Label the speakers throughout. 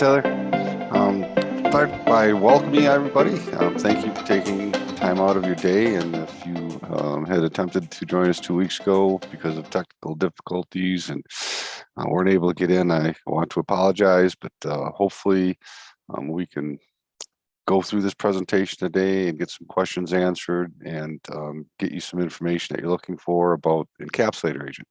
Speaker 1: Heather. Start by welcoming everybody. Thank you for taking time out of your day. And if you had attempted to join us 2 weeks ago because of technical difficulties and weren't able to get in, I want to apologize. But hopefully we can go through this presentation today and get some questions answered and get you some information that you're looking for about encapsulator agent.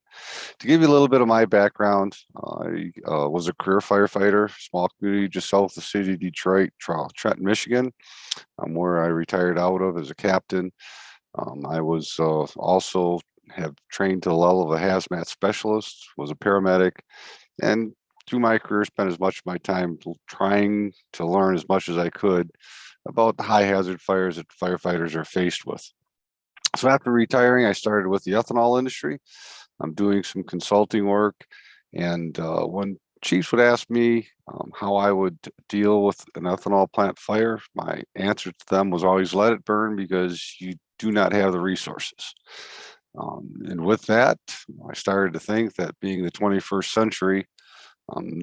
Speaker 1: To give you a little bit of my background, I was a career firefighter, small community just south of the city of Detroit, Trenton, Michigan, where I retired out of as a captain. I was also have trained to the level of a hazmat specialist, was a paramedic, and through my career spent as much of my time trying to learn as much as I could about the high hazard fires that firefighters are faced with. So after retiring, I started with the ethanol industry. I'm doing some consulting work, and when chiefs would ask me how I would deal with an ethanol plant fire, my answer to them was always let it burn because you do not have the resources. And with that, I started to think that being the 21st century,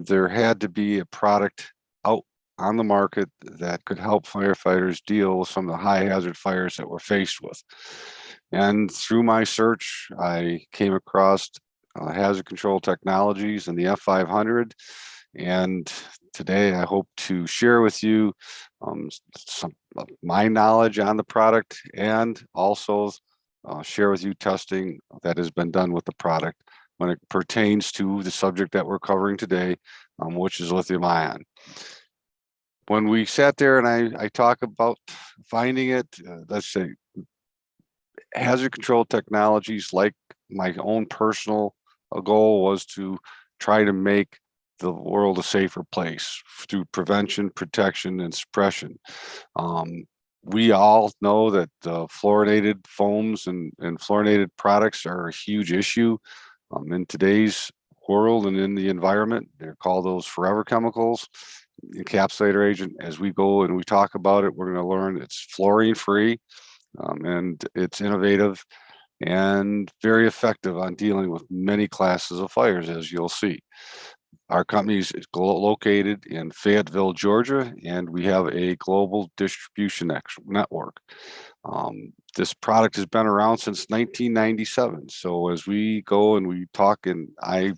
Speaker 1: there had to be a product out on the market that could help firefighters deal with some of the high hazard fires that we're faced with. And through my search, I came across hazard control technologies and the F500. And today I hope to share with you some of my knowledge on the product and also share with you testing that has been done with the product when it pertains to the subject that we're covering today, which is lithium ion. When we sat there and I talk about finding it, let's say hazard control technologies, like my own personal goal was to try to make the world a safer place through prevention, protection, and suppression. We all know that fluorinated foams and fluorinated products are a huge issue in today's world and in the environment. They're called those forever chemicals. Encapsulator agent, as we go and we talk about it, we're going to learn it's fluorine free and it's innovative and very effective on dealing with many classes of fires, as you'll see. Our company is located in Fayetteville, Georgia, and we have a global distribution network. This product has been around since 1997. So as we go and we talk and I,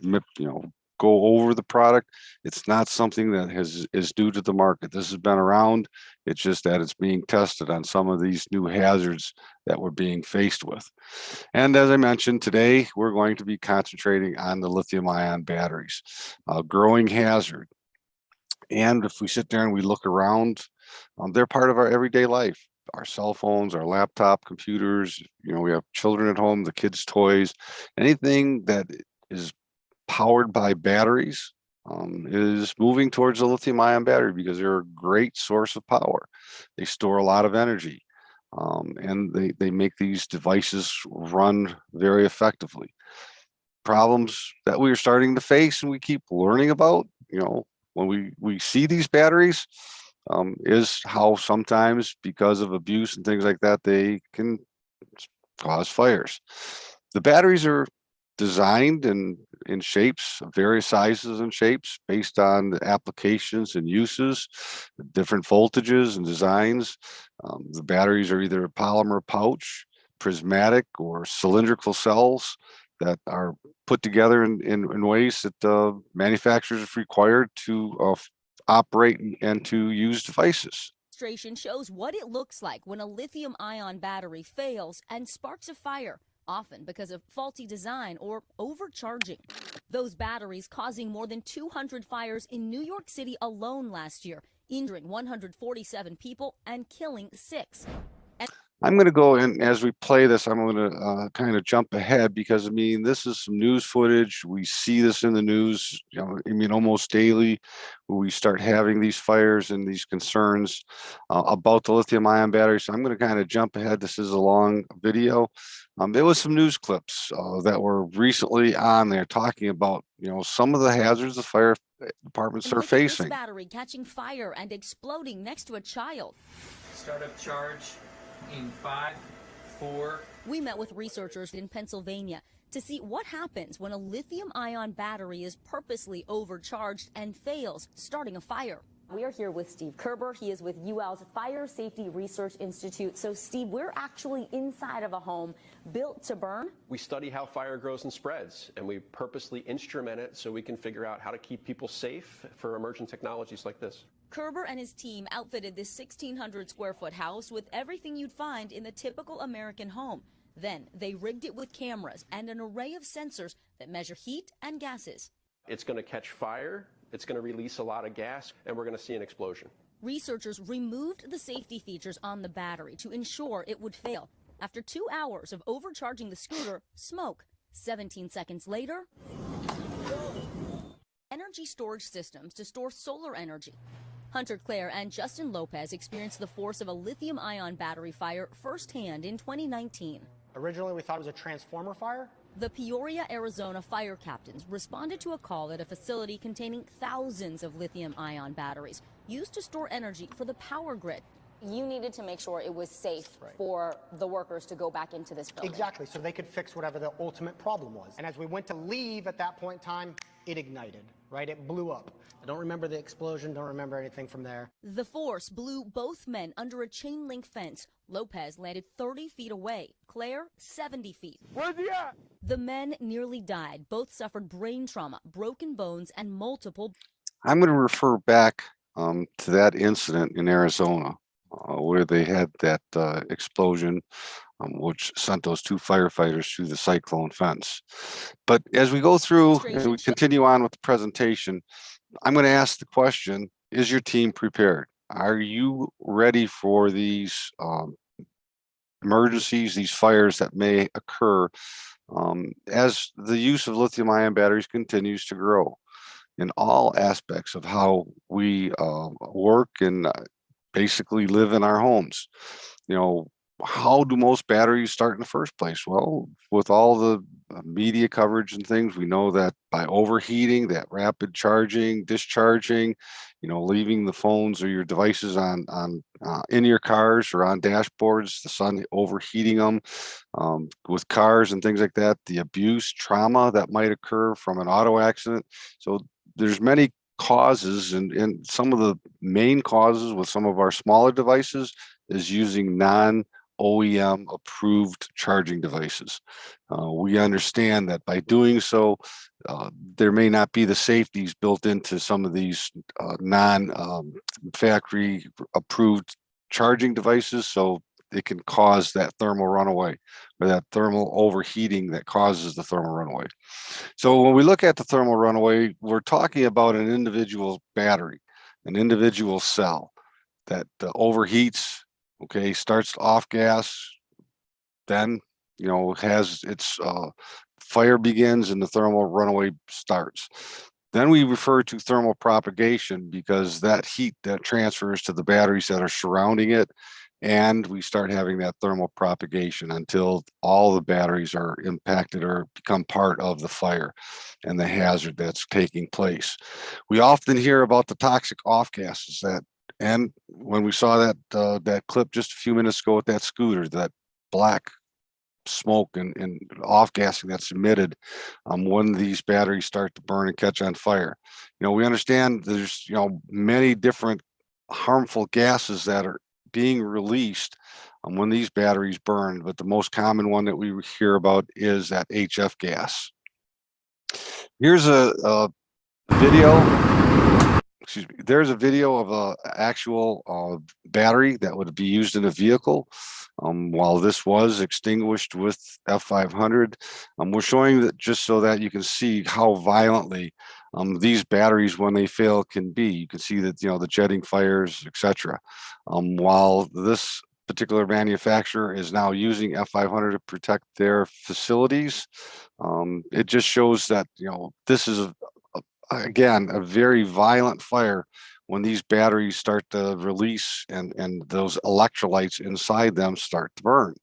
Speaker 1: go over the product, it's not something that is due to the market. This has been around. It's just that it's being tested on some of these new hazards that we're being faced with. And as I mentioned, today we're going to be concentrating on the lithium ion batteries, a growing hazard. And if we sit there and we look around, they're part of our everyday life. Our cell phones, our laptop computers, we have children at home, the kids' toys, anything that is powered by batteries is moving towards the lithium ion battery because they're a great source of power. They store a lot of energy and they make these devices run very effectively. Problems that we are starting to face and we keep learning about, when we see these batteries, is how sometimes because of abuse and things like that, they can cause fires. The batteries are designed in shapes, various sizes and shapes based on the applications and uses, different voltages and designs. The batteries are either a polymer pouch, prismatic, or cylindrical cells that are put together in ways that manufacturers are required to operate and to use devices.
Speaker 2: Demonstration shows what it looks like when a lithium-ion battery fails and sparks a fire, often because of faulty design or overcharging. Those batteries causing more than 200 fires in New York City alone last year, injuring 147 people and killing 6.
Speaker 1: I'm going to go and as we play this, I'm going to kind of jump ahead because this is some news footage. We see this in the news, almost daily. We start having these fires and these concerns about the lithium ion battery. So I'm going to kind of jump ahead. This is a long video. There was some news clips that were recently on there talking about, some of the hazards the fire departments are facing.
Speaker 2: This battery catching fire and exploding next to a child.
Speaker 3: Startup charge in 5, 4.
Speaker 2: We met with researchers in Pennsylvania. to see what happens when a lithium-ion battery is purposely overcharged and fails, starting a fire. We are here with Steve Kerber. He is with UL's Fire Safety Research Institute. So, Steve, we're actually inside of a home built to burn.
Speaker 3: We study how fire grows and spreads, and we purposely instrument it so we can figure out how to keep people safe for emerging technologies like this.
Speaker 2: Kerber and his team outfitted this 1,600 square foot house with everything you'd find in the typical American home. Then they rigged it with cameras and an array of sensors that measure heat and gases.
Speaker 3: It's going to catch fire, it's going to release a lot of gas, and we're going to see an explosion.
Speaker 2: Researchers removed the safety features on the battery to ensure it would fail. After 2 hours of overcharging the scooter, smoke. 17 seconds later, energy storage systems to store solar energy. Hunter Clare and Justin Lopez experienced the force of a lithium-ion battery fire firsthand in 2019.
Speaker 4: Originally, we thought it was a transformer fire.
Speaker 2: The Peoria, Arizona fire captains responded to a call at a facility containing thousands of lithium-ion batteries used to store energy for the power grid. You needed to make sure it was safe for the workers to go back into this building.
Speaker 4: Exactly, so they could fix whatever the ultimate problem was. And as we went to leave at that point in time, it ignited, right? It blew up. I don't remember the explosion, don't remember anything from there.
Speaker 2: The force blew both men under a chain link fence. Lopez landed 30 feet away, Claire 70 feet.
Speaker 5: Where's he at?
Speaker 2: The men nearly died. Both suffered brain trauma, broken bones, and multiple.
Speaker 1: I'm going to refer back to that incident in Arizona where they had that explosion, which sent those 2 firefighters through the cyclone fence. But as we go through and we continue on with the presentation, I'm going to ask the question, is your team prepared? Are you ready for these emergencies, these fires that may occur as the use of lithium-ion batteries continues to grow in all aspects of how we work and basically live in our homes? You know, how do most batteries start in the first place? Well, with all the media coverage and things, we know that by overheating, that rapid charging, discharging, you know, leaving the phones or your devices on in your cars or on dashboards, the sun overheating them, with cars and things like that, the abuse, trauma that might occur from an auto accident. So there's many causes, and some of the main causes with some of our smaller devices is using non-OEM approved charging devices. We understand that by doing so, there may not be the safeties built into some of these non-factory approved charging devices, so it can cause that thermal runaway or that thermal overheating that causes the thermal runaway. So when we look at the thermal runaway, we're talking about an individual battery, an individual cell that overheats, okay, starts off gas, then, you know, has its fire begins and the thermal runaway starts. Then we refer to thermal propagation because that heat that transfers to the batteries that are surrounding it, and we start having that thermal propagation until all the batteries are impacted or become part of the fire and the hazard that's taking place. We often hear about the toxic off gases that, and when we saw that that clip just a few minutes ago with that scooter, that black smoke and off gassing that's emitted when these batteries start to burn and catch on fire. You know, we understand there's, you know, many different harmful gases that are being released when these batteries burn, but the most common one that we hear about is that HF gas. Here's a video. Excuse me. There's a video of a actual battery that would be used in a vehicle. While this was extinguished with F500, we're showing that just so that you can see how violently these batteries, when they fail, can be. You can see that, you know, the jetting fires, etc. While this particular manufacturer is now using F500 to protect their facilities, it just shows that, you know, this is again a very violent fire when these batteries start to release and those electrolytes inside them start to burn.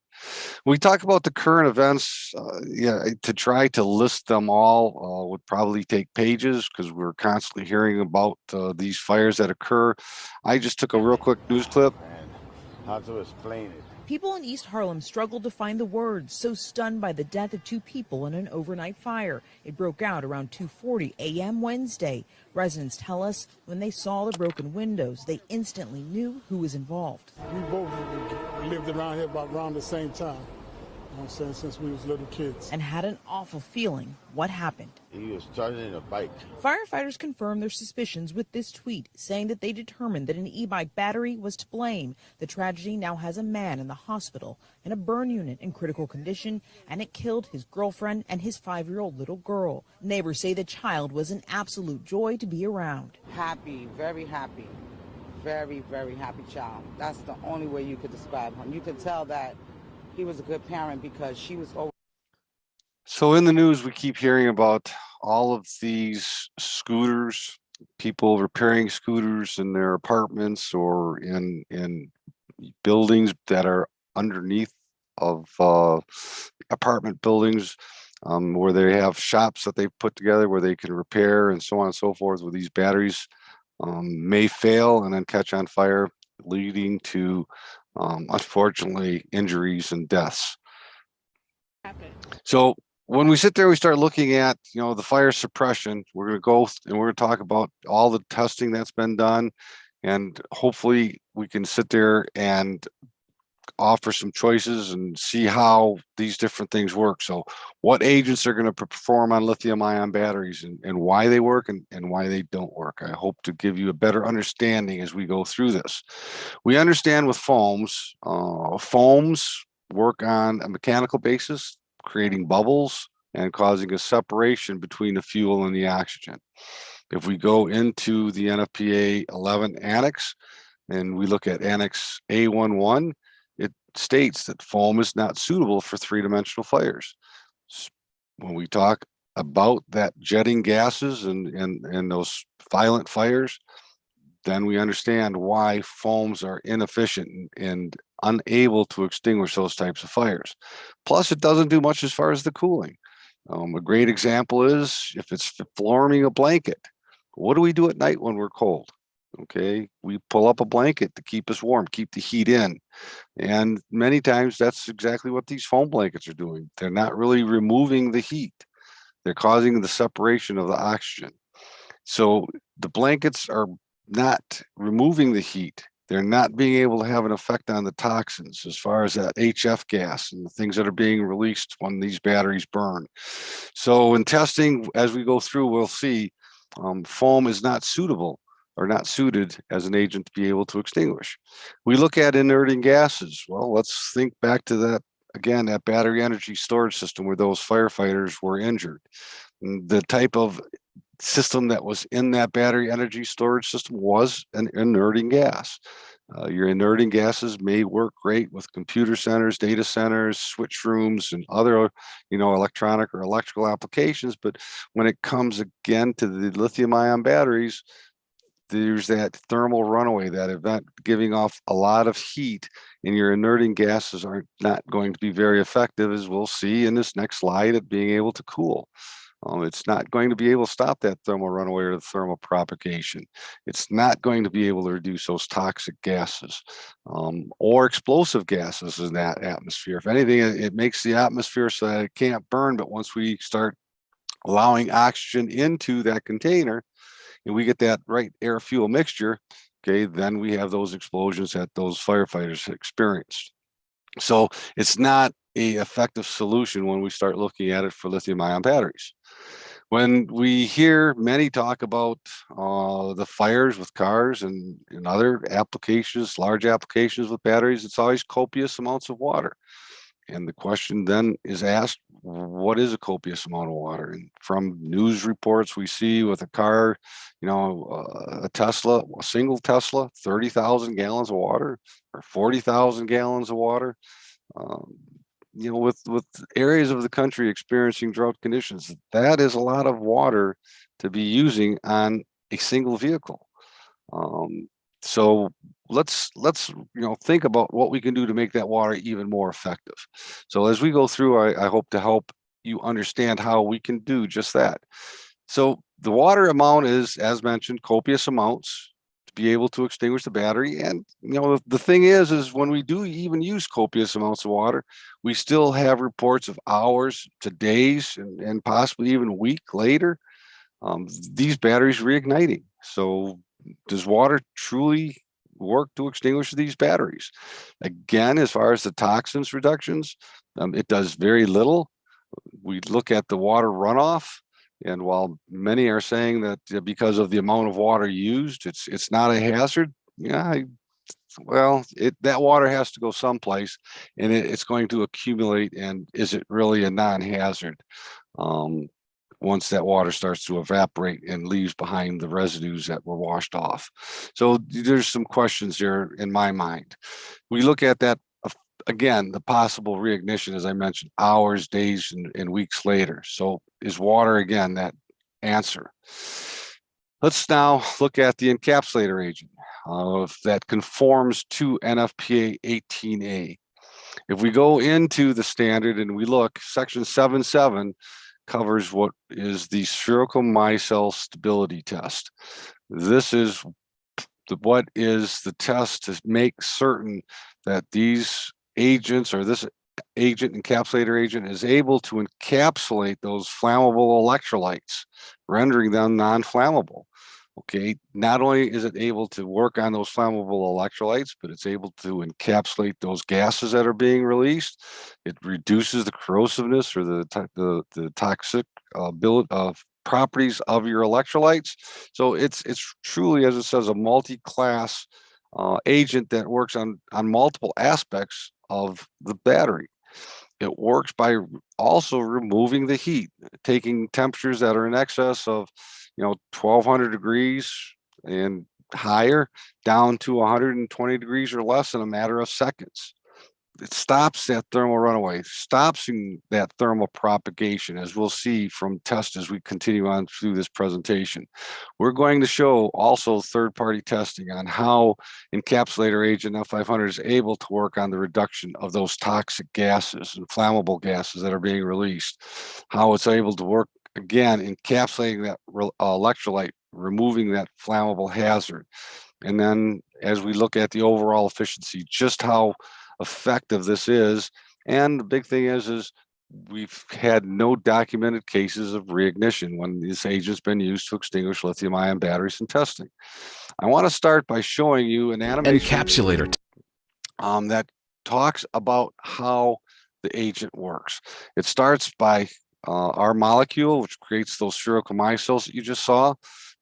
Speaker 1: We talk about the current events. Yeah, to try to list them all would probably take pages because we're constantly hearing about these fires that occur. I just took a real quick news clip.
Speaker 5: And how to explain it? People in East Harlem struggled to find the words, so stunned by the death of 2 people in an overnight fire. It broke out around 2:40 a.m. Wednesday. Residents tell us when they saw the broken windows, they instantly knew who was involved.
Speaker 6: We both lived around here about around the same time. You know what I'm saying, since we was little kids.
Speaker 5: And had an awful feeling. What happened?
Speaker 7: He was charging a bike.
Speaker 5: Firefighters confirmed their suspicions with this tweet, saying that they determined that an e-bike battery was to blame. The tragedy now has a man in the hospital in a burn unit in critical condition, and it killed his girlfriend and his 5-year-old little girl. Neighbors say the child was an absolute joy to be around.
Speaker 8: Happy, very happy, very, very happy child. That's the only way you could describe him. You could tell that he was a good parent because she was always.
Speaker 1: So in the news, we keep hearing about all of these scooters, people repairing scooters in their apartments or in buildings that are underneath of apartment buildings, where they have shops that they've put together where they can repair and so on and so forth, where these batteries may fail and then catch on fire, leading to unfortunately injuries and deaths. So when we sit there, we start looking at, the fire suppression. We're going to go and we're going to talk about all the testing that's been done, and hopefully we can sit there and offer some choices and see how these different things work. So what agents are going to perform on lithium ion batteries, and why they work and why they don't work. I hope to give you a better understanding as we go through this. We understand with foams, foams work on a mechanical basis, creating bubbles and causing a separation between the fuel and the oxygen. If we go into the NFPA 11 Annex and we look at Annex A11, it states that foam is not suitable for 3-dimensional fires. When we talk about that jetting gases and those violent fires, then we understand why foams are inefficient and unable to extinguish those types of fires. Plus, it doesn't do much as far as the cooling. A great example is if it's warming a blanket. What do we do at night when we're cold? Okay, we pull up a blanket to keep us warm, keep the heat in. And many times that's exactly what these foam blankets are doing. They're not really removing the heat. They're causing the separation of the oxygen. So the blankets are not removing the heat. They're not being able to have an effect on the toxins as far as that HF gas and the things that are being released when these batteries burn. So in testing, as we go through, we'll see foam is not suitable or not suited as an agent to be able to extinguish. We look at inerting gases. Well, let's think back to that, again, that battery energy storage system where those firefighters were injured. The type of system that was in that battery energy storage system was an inerting gas. Your inerting gases may work great with computer centers, data centers, switch rooms, and other, electronic or electrical applications. But when it comes again to the lithium ion batteries, there's that thermal runaway, that event giving off a lot of heat, and your inerting gases are not going to be very effective, as we'll see in this next slide, at being able to cool. It's not going to be able to stop that thermal runaway or the thermal propagation. It's not going to be able to reduce those toxic gases or explosive gases in that atmosphere. If anything, it makes the atmosphere so that it can't burn. But once we start allowing oxygen into that container and we get that right air fuel mixture, okay, then we have those explosions that those firefighters experienced. So it's not an effective solution when we start looking at it for lithium ion batteries. When we hear many talk about the fires with cars and other applications, large applications with batteries, it's always copious amounts of water. And the question then is asked, what is a copious amount of water? And from news reports we see with a car, a Tesla, a single Tesla, 30,000 gallons of water or 40,000 gallons of water. With areas of the country experiencing drought conditions, that is a lot of water to be using on a single vehicle. So let's think about what we can do to make that water even more effective. So as we go through, I hope to help you understand how we can do just that. So the water amount is, as mentioned, copious amounts to be able to extinguish the battery. And the thing is when we do even use copious amounts of water, we still have reports of hours to days and possibly even a week later, these batteries reigniting. So does water truly work to extinguish these batteries? Again, as far as the toxins reductions, it does very little. We look at the water runoff, and while many are saying that because of the amount of water used, it's not a hazard. Yeah, that water has to go someplace, and it's going to accumulate. And is it really a non-hazard once that water starts to evaporate and leaves behind the residues that were washed off? So there's some questions there in my mind. We look at that again, the possible reignition, as I mentioned, hours, days, and weeks later. So is water, again, that answer? Let's now look at the encapsulator agent that conforms to NFPA 18A. If we go into the standard and we look, section 7.7 covers what is the spherical micelle stability test. This is what is the test to make certain that these agents, or this agent, encapsulator agent, is able to encapsulate those flammable electrolytes, rendering them non-flammable. Okay, not only is it able to work on those flammable electrolytes, but it's able to encapsulate those gases that are being released. It reduces the corrosiveness or the toxic properties of your electrolytes. So it's truly, as it says, a multi-class agent that works on multiple aspects of the battery. It works by also removing the heat, taking temperatures that are in excess of 1200 degrees and higher down to 120 degrees or less in a matter of seconds. It stops that thermal runaway, stops that thermal propagation, as we'll see from tests as we continue on through this presentation. We're going to show also third-party testing on how encapsulator agent F500 is able to work on the reduction of those toxic gases and flammable gases that are being released, how it's able to work, again, encapsulating that electrolyte, removing that flammable hazard. And then as we look at the overall efficiency, just how effective this is. And the big thing is we've had no documented cases of reignition when this agent's been used to extinguish lithium ion batteries in testing. I want to start by showing you an animation
Speaker 7: encapsulator
Speaker 1: that talks about how the agent works. It starts by our molecule, which creates those spherical micelles that you just saw.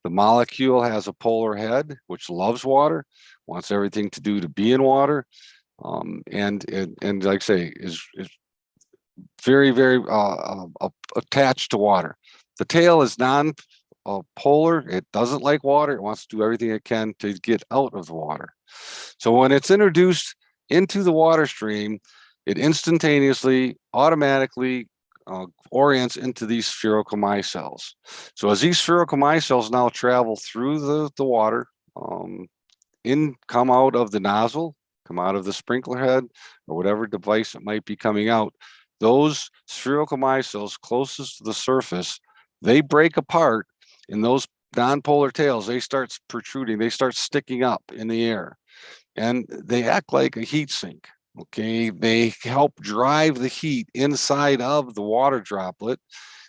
Speaker 1: The molecule has a polar head, which loves water, wants everything to do to be in water. And like I say, is very, very attached to water. The tail is non-polar. It doesn't like water. It wants to do everything it can to get out of the water. So when it's introduced into the water stream, it instantaneously, automatically orients into these spherical micelles. So as these spherical micelles now travel through the water, come out of the nozzle, come out of the sprinkler head, or whatever device it might be coming out, those spherical micelles closest to the surface, they break apart, and those nonpolar tails, they start protruding, they start sticking up in the air, and they act like a heat sink. Okay, they help drive the heat inside of the water droplet.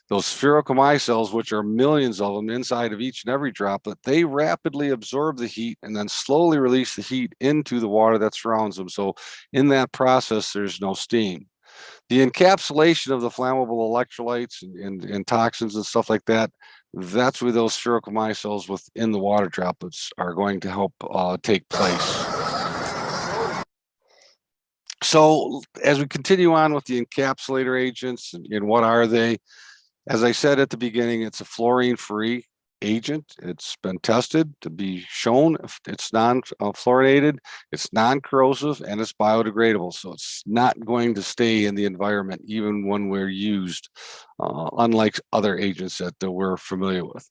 Speaker 1: Those spherical micelles, which are millions of them inside of each and every droplet, they rapidly absorb the heat and then slowly release the heat into the water that surrounds them. So in that process, there's no steam. The encapsulation of the flammable electrolytes and toxins and stuff like that, that's where those spherical micelles within the water droplets are going to help take place. So as we continue on with the encapsulator agents and what are they, as I said at the beginning, it's a fluorine-free agent. It's been tested to be shown it's non-fluorinated, it's non-corrosive, and it's biodegradable. So it's not going to stay in the environment even when we're used, unlike other agents that we're familiar with.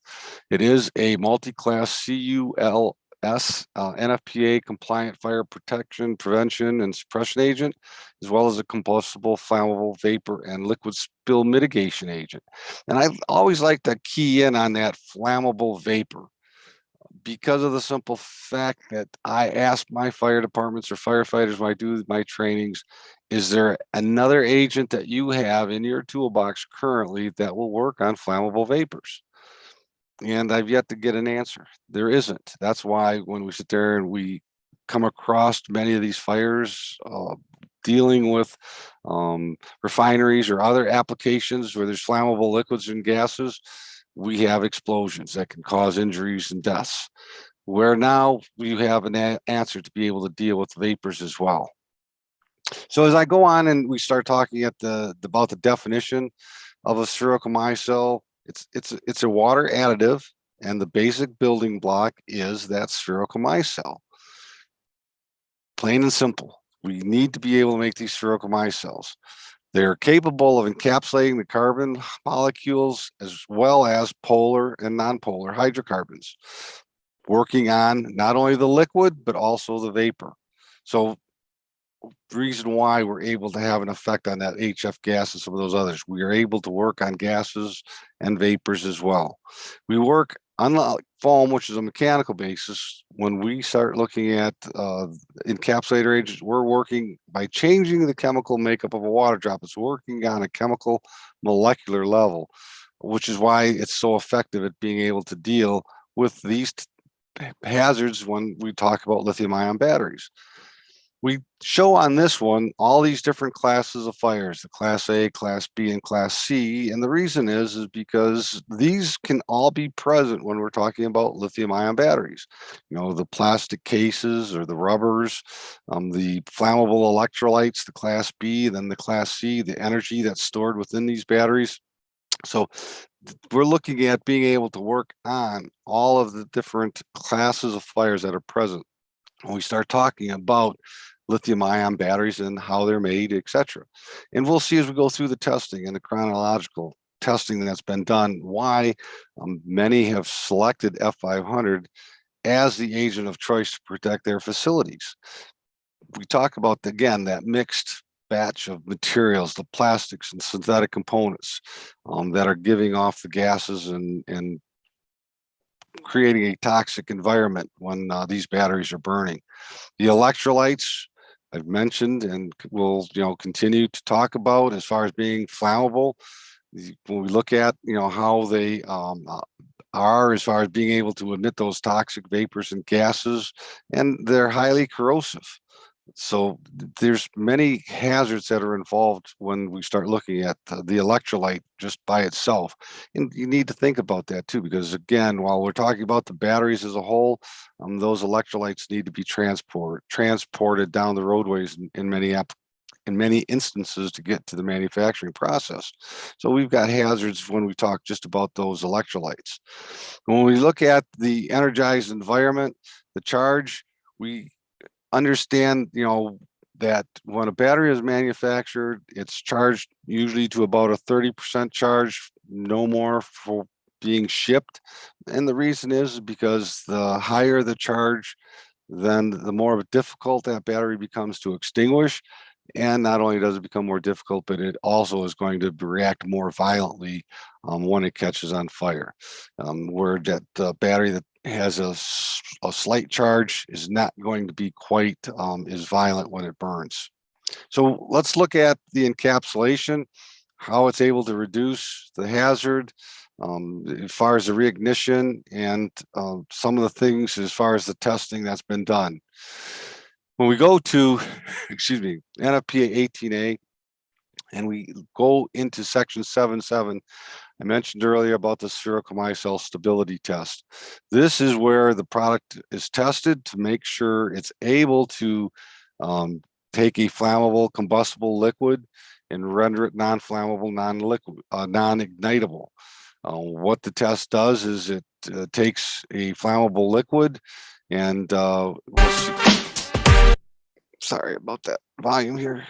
Speaker 1: It is a multi-class CULS NFPA compliant fire protection, prevention, and suppression agent, as well as a combustible, flammable, vapor, and liquid spill mitigation agent. And I've always liked to key in on that flammable vapor, because of the simple fact that I ask my fire departments or firefighters when I do my trainings, is there another agent that you have in your toolbox currently that will work on flammable vapors? And I've yet to get an answer. There isn't. That's why when we sit there and we come across many of these fires, dealing with refineries or other applications where there's flammable liquids and gases, we have explosions that can cause injuries and deaths. Where now we have an answer to be able to deal with vapors as well. So as I go on and we start talking at about the definition of a spherical micelle, it's a water additive, and the basic building block is that spherical micelle. Plain and simple. We need to be able to make these spherical micelles. They're capable of encapsulating the carbon molecules as well as polar and nonpolar hydrocarbons, working on not only the liquid, but also the vapor. So the reason why we're able to have an effect on that HF gas and some of those others, we are able to work on gases and vapors as well. We work, unlike foam, which is a mechanical basis. When we start looking at encapsulator agents, we're working by changing the chemical makeup of a water drop. It's working on a chemical molecular level, which is why it's so effective at being able to deal with these hazards when we talk about lithium ion batteries. We show on this one all these different classes of fires, the class A, class B, and class C. And the reason is because these can all be present when we're talking about lithium ion batteries. You know, the plastic cases or the rubbers, the flammable electrolytes, the class B, then the class C, the energy that's stored within these batteries. So we're looking at being able to work on all of the different classes of fires that are present when we start talking about lithium ion batteries and how they're made, etc. And we'll see as we go through the testing and the chronological testing that's been done, why many have selected F500 as the agent of choice to protect their facilities. We talk about, again, that mixed batch of materials, the plastics and synthetic components that are giving off the gases and creating a toxic environment when these batteries are burning. The electrolytes I've mentioned and will continue to talk about as far as being flammable. When we look at how they are as far as being able to emit those toxic vapors and gases, and they're highly corrosive. So there's many hazards that are involved when we start looking at the electrolyte just by itself. And you need to think about that too, because again, while we're talking about the batteries as a whole, those electrolytes need to be transported down the roadways in many instances to get to the manufacturing process. So we've got hazards when we talk just about those electrolytes. When we look at the energized environment, the charge, we understand, that when a battery is manufactured, it's charged usually to about a 30% charge, no more for being shipped. And the reason is because the higher the charge, then the more difficult that battery becomes to extinguish. And not only does it become more difficult, but it also is going to react more violently when it catches on fire. Where that battery that has a slight charge is not going to be quite as violent when it burns. So let's look at the encapsulation, how it's able to reduce the hazard, as far as the reignition, and some of the things as far as the testing that's been done. When we go to, NFPA 18A, and we go into section 7.7, I mentioned earlier about the spherical micelle stability test. This is where the product is tested to make sure it's able to take a flammable, combustible liquid and render it non-flammable, non-ignitable. What the test does is it takes a flammable liquid and sorry about that volume here.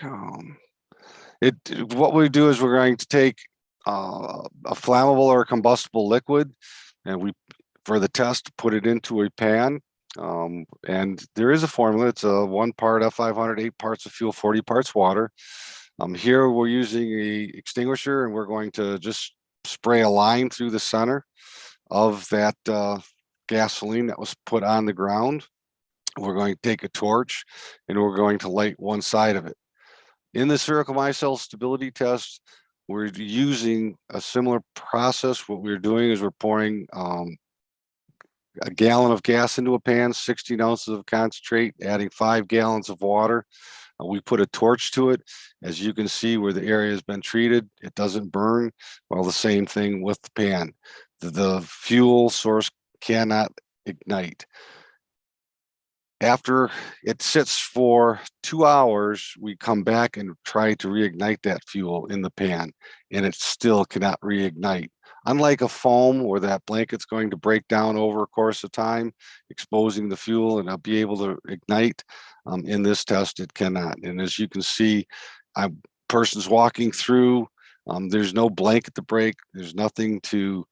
Speaker 1: What we do is we're going to take a flammable or a combustible liquid, and we, for the test, put it into a pan. And there is a formula. It's a 1 part F500, 8 parts of fuel, 40 parts water. Here we're using a extinguisher, and we're going to just spray a line through the center of that gasoline that was put on the ground. We're going to take a torch and we're going to light one side of it. In the spherical micelle stability test, we're using a similar process. What we're doing is we're pouring a gallon of gas into a pan, 16 ounces of concentrate, adding 5 gallons of water. We put a torch to it. As you can see where the area has been treated, it doesn't burn. Well, the same thing with the pan. The fuel source cannot ignite. After it sits for 2 hours, we come back and try to reignite that fuel in the pan, and it still cannot reignite. Unlike a foam where that blanket's going to break down over a course of time, exposing the fuel and it'll be able to ignite, in this test, it cannot. And as you can see, a person's walking through, there's no blanket to break, there's nothing to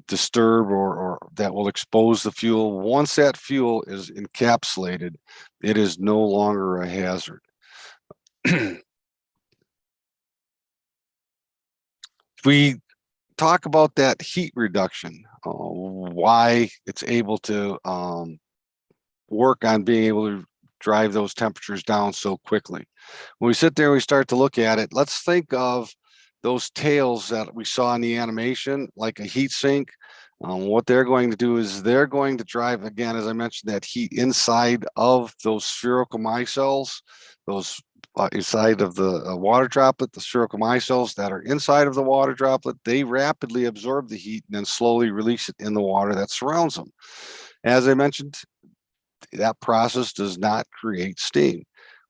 Speaker 1: disturb or that will expose the fuel. Once that fuel is encapsulated, it is no longer a hazard. We talk about that heat reduction, why it's able to work on being able to drive those temperatures down so quickly. When we sit there and we start to look at it, let's think of those tails that we saw in the animation, like a heat sink. What they're going to do is they're going to drive, again, as I mentioned, that heat inside of those spherical micelles, those inside of the water droplet, the spherical micelles that are inside of the water droplet, they rapidly absorb the heat and then slowly release it in the water that surrounds them. As I mentioned, that process does not create steam.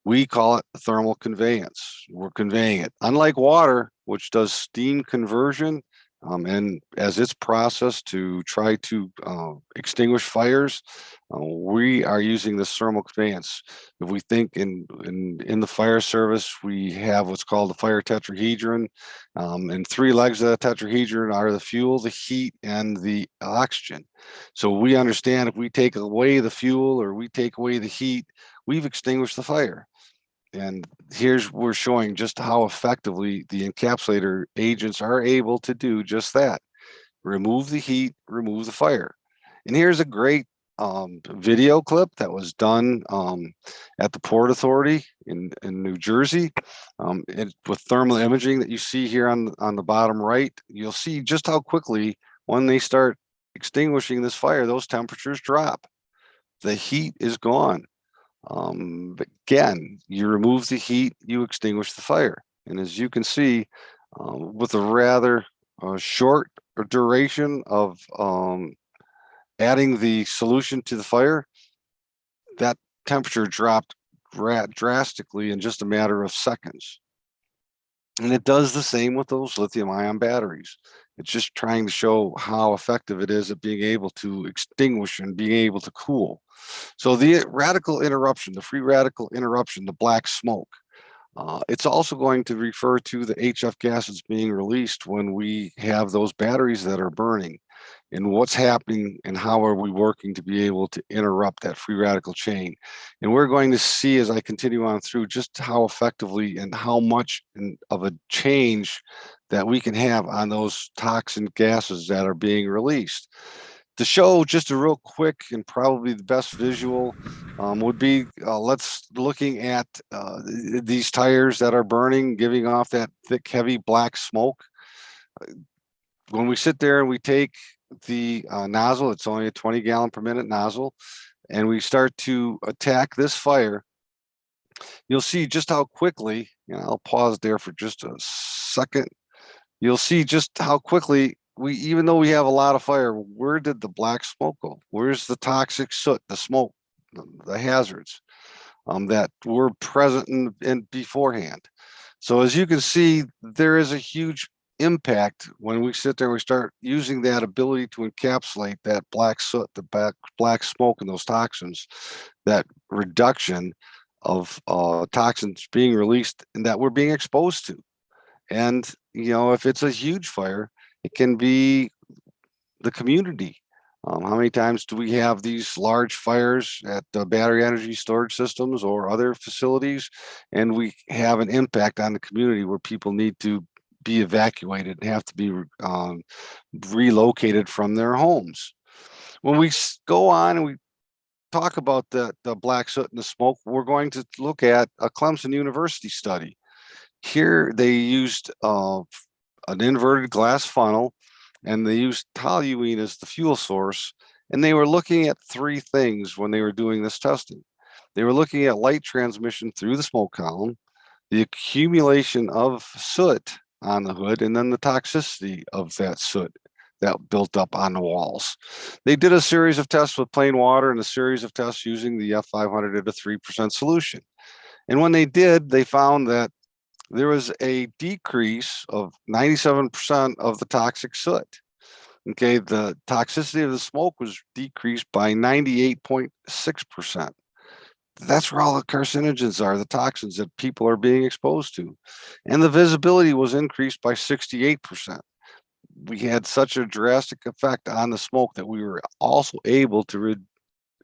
Speaker 1: We call it thermal conveyance. We're conveying it. Unlike water, which does steam conversion, and as it's processed to try to extinguish fires, we are using this thermal conveyance. If we think in the fire service, we have what's called the fire tetrahedron, and 3 legs of the tetrahedron are the fuel, the heat, and the oxygen. So we understand if we take away the fuel or we take away the heat, we've extinguished the fire. And we're showing just how effectively the encapsulator agents are able to do just that. Remove the heat, remove the fire. And here's a great video clip that was done at the Port Authority in New Jersey. With thermal imaging that you see here on the bottom right, you'll see just how quickly when they start extinguishing this fire, those temperatures drop. The heat is gone. But again, you remove the heat, you extinguish the fire. And as you can see, with a rather short duration of adding the solution to the fire, that temperature dropped drastically in just a matter of seconds. And it does the same with those lithium ion batteries. It's just trying to show how effective it is at being able to extinguish and being able to cool. So the radical interruption, the free radical interruption, the black smoke, it's also going to refer to the HF gases being released when we have those batteries that are burning, and what's happening and how are we working to be able to interrupt that free radical chain. And we're going to see as I continue on through just how effectively and how much of a change that we can have on those toxin gases that are being released. To show just a real quick and probably the best visual would be let's looking at these tires that are burning, giving off that thick, heavy black smoke. When we sit there and we take the nozzle, it's only a 20 gallon per minute nozzle, and we start to attack this fire, you'll see just how quickly, I'll pause there for just a second. You'll see just how quickly even though we have a lot of fire, where did the black smoke go? Where's the toxic soot, the smoke, the hazards that were present in beforehand? So as you can see, there is a huge impact when we sit there and we start using that ability to encapsulate that black soot, the black smoke and those toxins, that reduction of toxins being released and that we're being exposed to. And, if it's a huge fire, it can be the community. How many times do we have these large fires at battery energy storage systems or other facilities, and we have an impact on the community where people need to be evacuated and have to be relocated from their homes? When we go on and we talk about the black soot and the smoke, we're going to look at a Clemson University study. Here they used an inverted glass funnel, and they used toluene as the fuel source. And they were looking at three things when they were doing this testing. They were looking at light transmission through the smoke column, the accumulation of soot on the hood, and then the toxicity of that soot that built up on the walls. They did a series of tests with plain water and a series of tests using the F500 at a 3% solution. And when they did, they found that there was a decrease of 97% of the toxic soot. Okay, the toxicity of the smoke was decreased by 98.6%. That's where all the carcinogens are, the toxins that people are being exposed to. And the visibility was increased by 68%. We had such a drastic effect on the smoke that we were also able to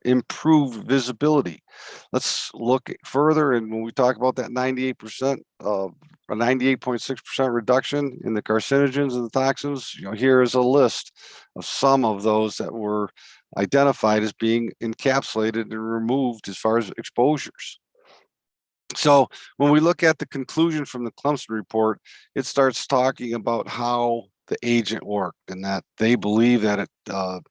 Speaker 1: improve visibility. Let's look further, and when we talk about that 98%, a 98.6% reduction in the carcinogens and the toxins, here is a list of some of those that were identified as being encapsulated and removed as far as exposures. So when we look at the conclusion from the Clemson report, it starts talking about how the agent worked and that they believe that it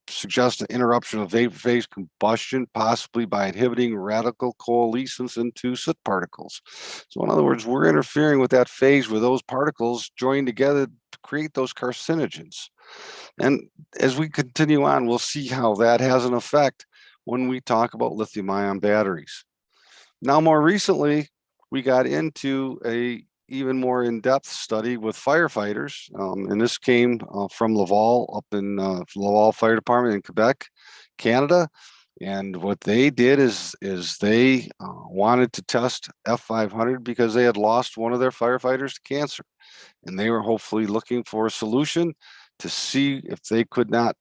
Speaker 1: suggests an interruption of vapor phase combustion, possibly by inhibiting radical coalescence into soot particles. So in other words, we're interfering with that phase where those particles join together to create those carcinogens. And as we continue on, we'll see how that has an effect when we talk about lithium ion batteries. Now, more recently, we got into a even more in-depth study with firefighters, and this came from Laval, up in Laval Fire Department in Quebec, Canada. And what they did is they wanted to test F500 because they had lost one of their firefighters to cancer, and they were hopefully looking for a solution to see if they could not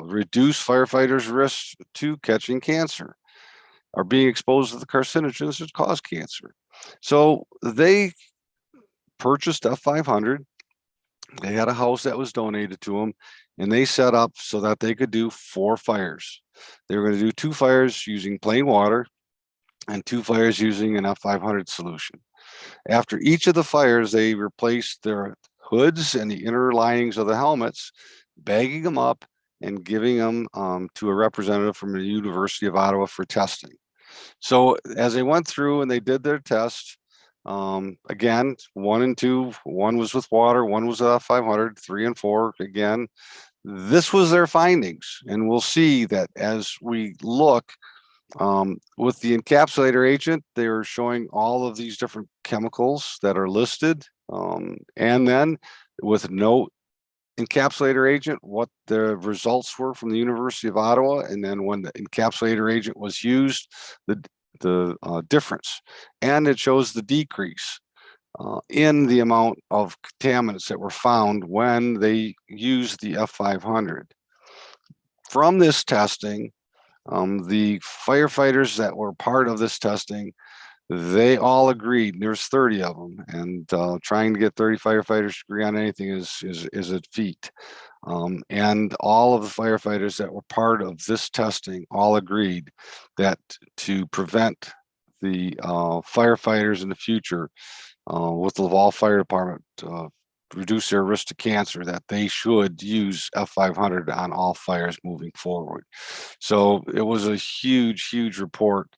Speaker 1: reduce firefighters' risk to catching cancer are being exposed to the carcinogens that cause cancer. So they purchased F500. They had a house that was donated to them, and they set up so that they could do 4 fires. They were going to do 2 fires using plain water and 2 fires using an F500 solution. After each of the fires, they replaced their hoods and the inner linings of the helmets, bagging them up and giving them to a representative from the University of Ottawa for testing. So as they went through and they did their test, again, 1 and 2, one was with water, one was F500, 3 and 4, again, this was their findings. And we'll see that as we look with the encapsulator agent, they're showing all of these different chemicals that are listed. And then with no encapsulator agent, what the results were from the University of Ottawa, and then when the encapsulator agent was used, the difference, and it shows the decrease in the amount of contaminants that were found when they used the F500. From this testing, the firefighters that were part of this testing, they all agreed. There's 30 of them, and trying to get 30 firefighters to agree on anything is a feat. And all of the firefighters that were part of this testing all agreed that to prevent the firefighters in the future with the Laval Fire Department reduce their risk to cancer, that they should use F500 on all fires moving forward. So it was a huge, huge report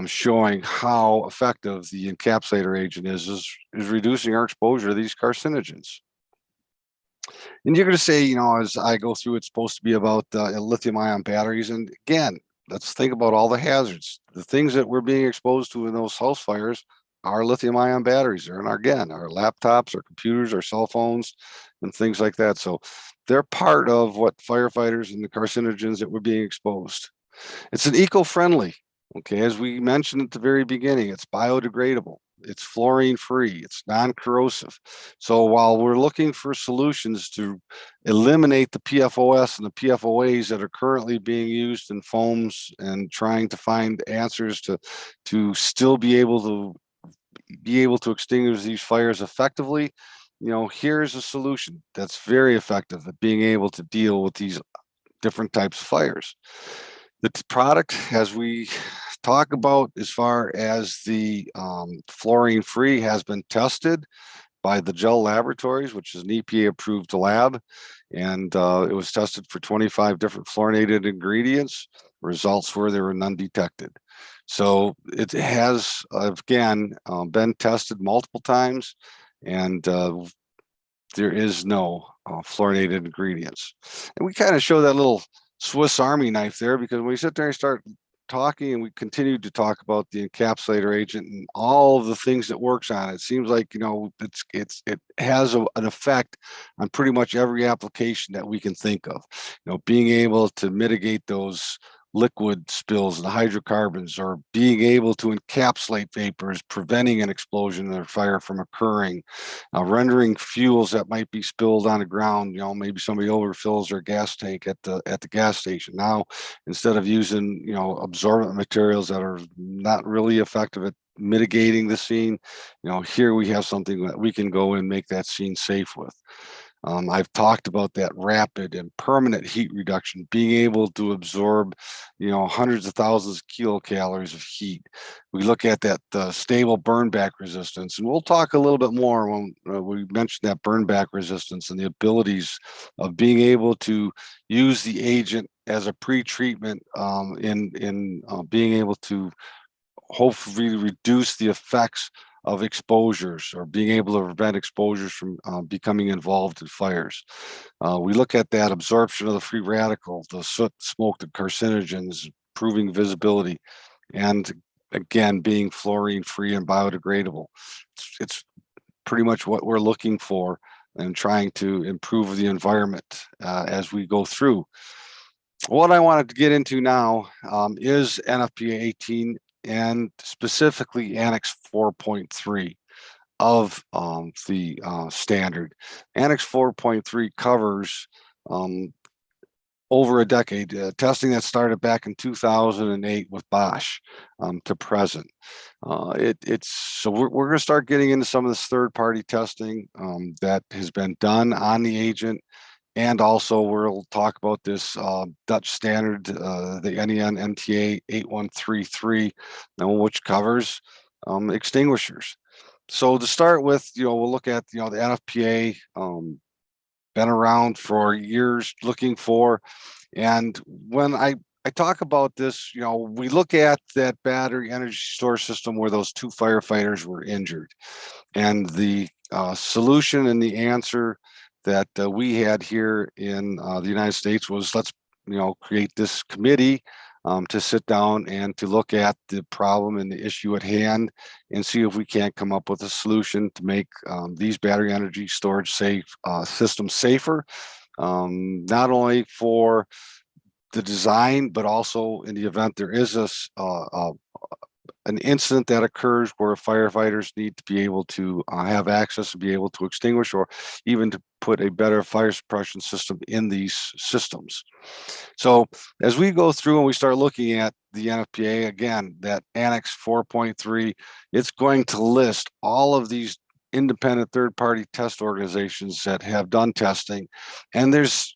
Speaker 1: showing how effective the encapsulator agent is reducing our exposure to these carcinogens. And you're going to say, as I go through, it's supposed to be about lithium ion batteries. And again, let's think about all the hazards. The things that we're being exposed to in those house fires are lithium ion batteries. They're in our laptops, our computers, our cell phones, and things like that. So they're part of what firefighters and the carcinogens that we're being exposed. It's an eco-friendly, okay, as we mentioned at the very beginning, it's biodegradable, it's fluorine free, it's non-corrosive. So while we're looking for solutions to eliminate the PFOS and the PFOAs that are currently being used in foams and trying to find answers to still be able to extinguish these fires effectively, here's a solution that's very effective at being able to deal with these different types of fires. The product, as we talk about, as far as the fluorine-free, has been tested by the Gel Laboratories, which is an EPA-approved lab, and it was tested for 25 different fluorinated ingredients. Results were there were none detected. So it has, again, been tested multiple times, and there is no fluorinated ingredients. And we kind of show that little Swiss Army knife there, because when we sit there and start talking and we continue to talk about the encapsulator agent and all of the things that works on it, seems like, you know, it has an effect on pretty much every application that we can think of. You know, being able to mitigate those liquid spills and hydrocarbons, or being able to encapsulate vapors, preventing an explosion or fire from occurring, rendering fuels that might be spilled on the ground. You know, maybe somebody overfills their gas tank at the gas station. Now, instead of using, you know, absorbent materials that are not really effective at mitigating the scene, you know, here we have something that we can go and make that scene safe with. I've talked about that rapid and permanent heat reduction, being able to absorb, you know, hundreds of thousands of kilocalories of heat. We look at that stable burn back resistance, and we'll talk a little bit more when we mention that burn back resistance and the abilities of being able to use the agent as a pre-treatment in being able to hopefully reduce the effects of exposures, or being able to prevent exposures from becoming involved in fires. We look at that absorption of the free radical, the soot, smoke, the carcinogens, improving visibility, and again, being fluorine free and biodegradable. It's pretty much what we're looking for and trying to improve the environment as we go through. What I wanted to get into now is NFPA 18, and specifically Annex 4.3 of the standard. Annex 4.3 covers over a decade, testing that started back in 2008 with Bosch to present. So we're going to start getting into some of this third-party testing that has been done on the agent. And also we'll talk about this Dutch standard, the NEN NTA 8133, which covers extinguishers. So to start with, you know, we'll look at, you know, the NFPA, been around for years looking for. And when I talk about this, you know, we look at that battery energy storage system where those two firefighters were injured. And the solution and the answer that we had here in the United States was, let's, you know, create this committee to sit down and to look at the problem and the issue at hand and see if we can't come up with a solution to make these battery energy storage systems safer, not only for the design, but also in the event there is an incident that occurs where firefighters need to be able to have access to be able to extinguish, or even to put a better fire suppression system in these systems. So as we go through and we start looking at the NFPA, again, that Annex 4.3, it's going to list all of these independent third-party test organizations that have done testing, and there's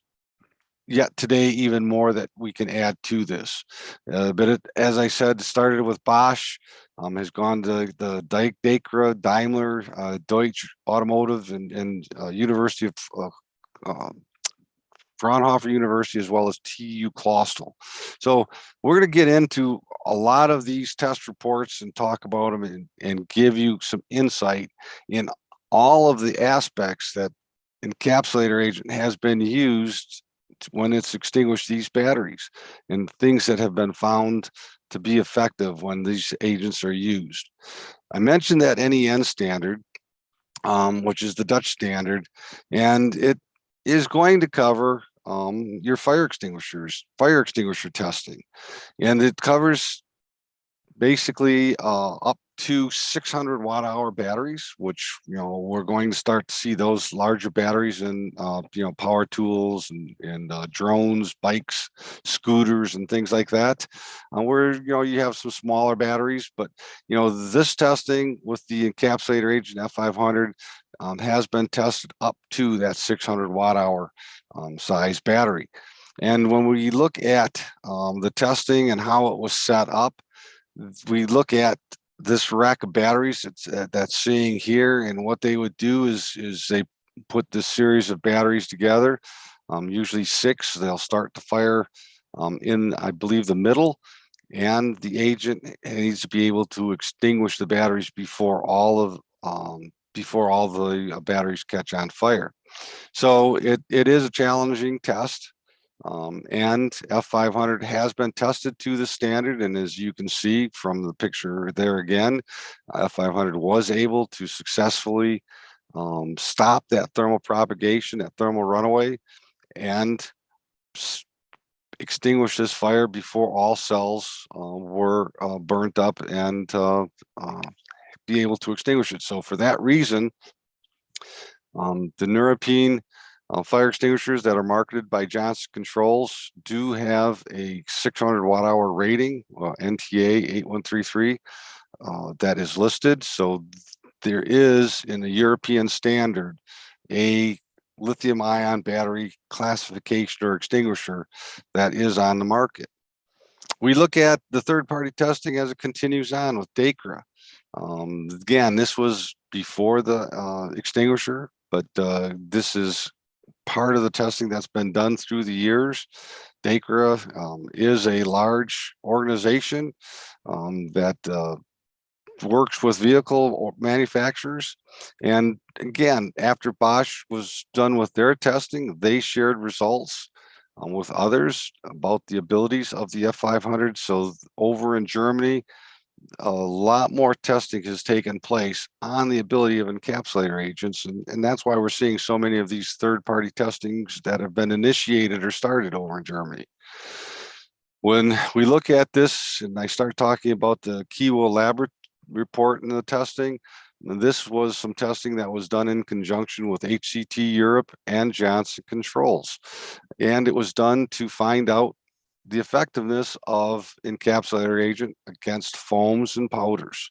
Speaker 1: yet today even more that we can add to this. But it, as I said, started with Bosch, has gone to the Dacra, Daimler, Deutsche Automotive, and University of Fraunhofer University, as well as TU Clausthal. So we're going to get into a lot of these test reports and talk about them and give you some insight in all of the aspects that encapsulator agent has been used when it's extinguished these batteries, and things that have been found to be effective when these agents are used. I mentioned that NEN standard, which is the Dutch standard, and it is going to cover your fire extinguisher testing, and it covers basically up to 600 watt-hour batteries, which, you know, we're going to start to see those larger batteries in you know, power tools and drones, bikes, scooters, and things like that. Where, you know, you have some smaller batteries, but, you know, this testing with the encapsulator agent F500 has been tested up to that 600 watt-hour size battery. And when we look at the testing and how it was set up, we look at this rack of batteries that's seeing here, and what they would do is they put this series of batteries together, usually 6. They'll start the fire in, I believe, the middle, and the agent needs to be able to extinguish the batteries before all the batteries catch on fire. So it is a challenging test. And F500 has been tested to the standard, and as you can see from the picture there again, F500 was able to successfully stop that thermal propagation, that thermal runaway, and extinguish this fire before all cells were burnt up, and be able to extinguish it. So for that reason, the Neuropean fire extinguishers that are marketed by Johnson Controls do have a 600 watt-hour rating, NTA 8133, that is listed. So there is, in the European standard, a lithium-ion battery classification or extinguisher that is on the market. We look at the third-party testing as it continues on with DACRA. Again, this was before the extinguisher, but this is part of the testing that's been done through the years. DACRA is a large organization that works with vehicle manufacturers. And again, after Bosch was done with their testing, they shared results with others about the abilities of the F500. So over in Germany, a lot more testing has taken place on the ability of encapsulator agents, and that's why we're seeing so many of these third-party testings that have been initiated or started over in Germany. When we look at this, and I start talking about the Kiwa Lab report in the testing, this was some testing that was done in conjunction with HCT Europe and Johnson Controls, and it was done to find out the effectiveness of encapsulator agent against foams and powders.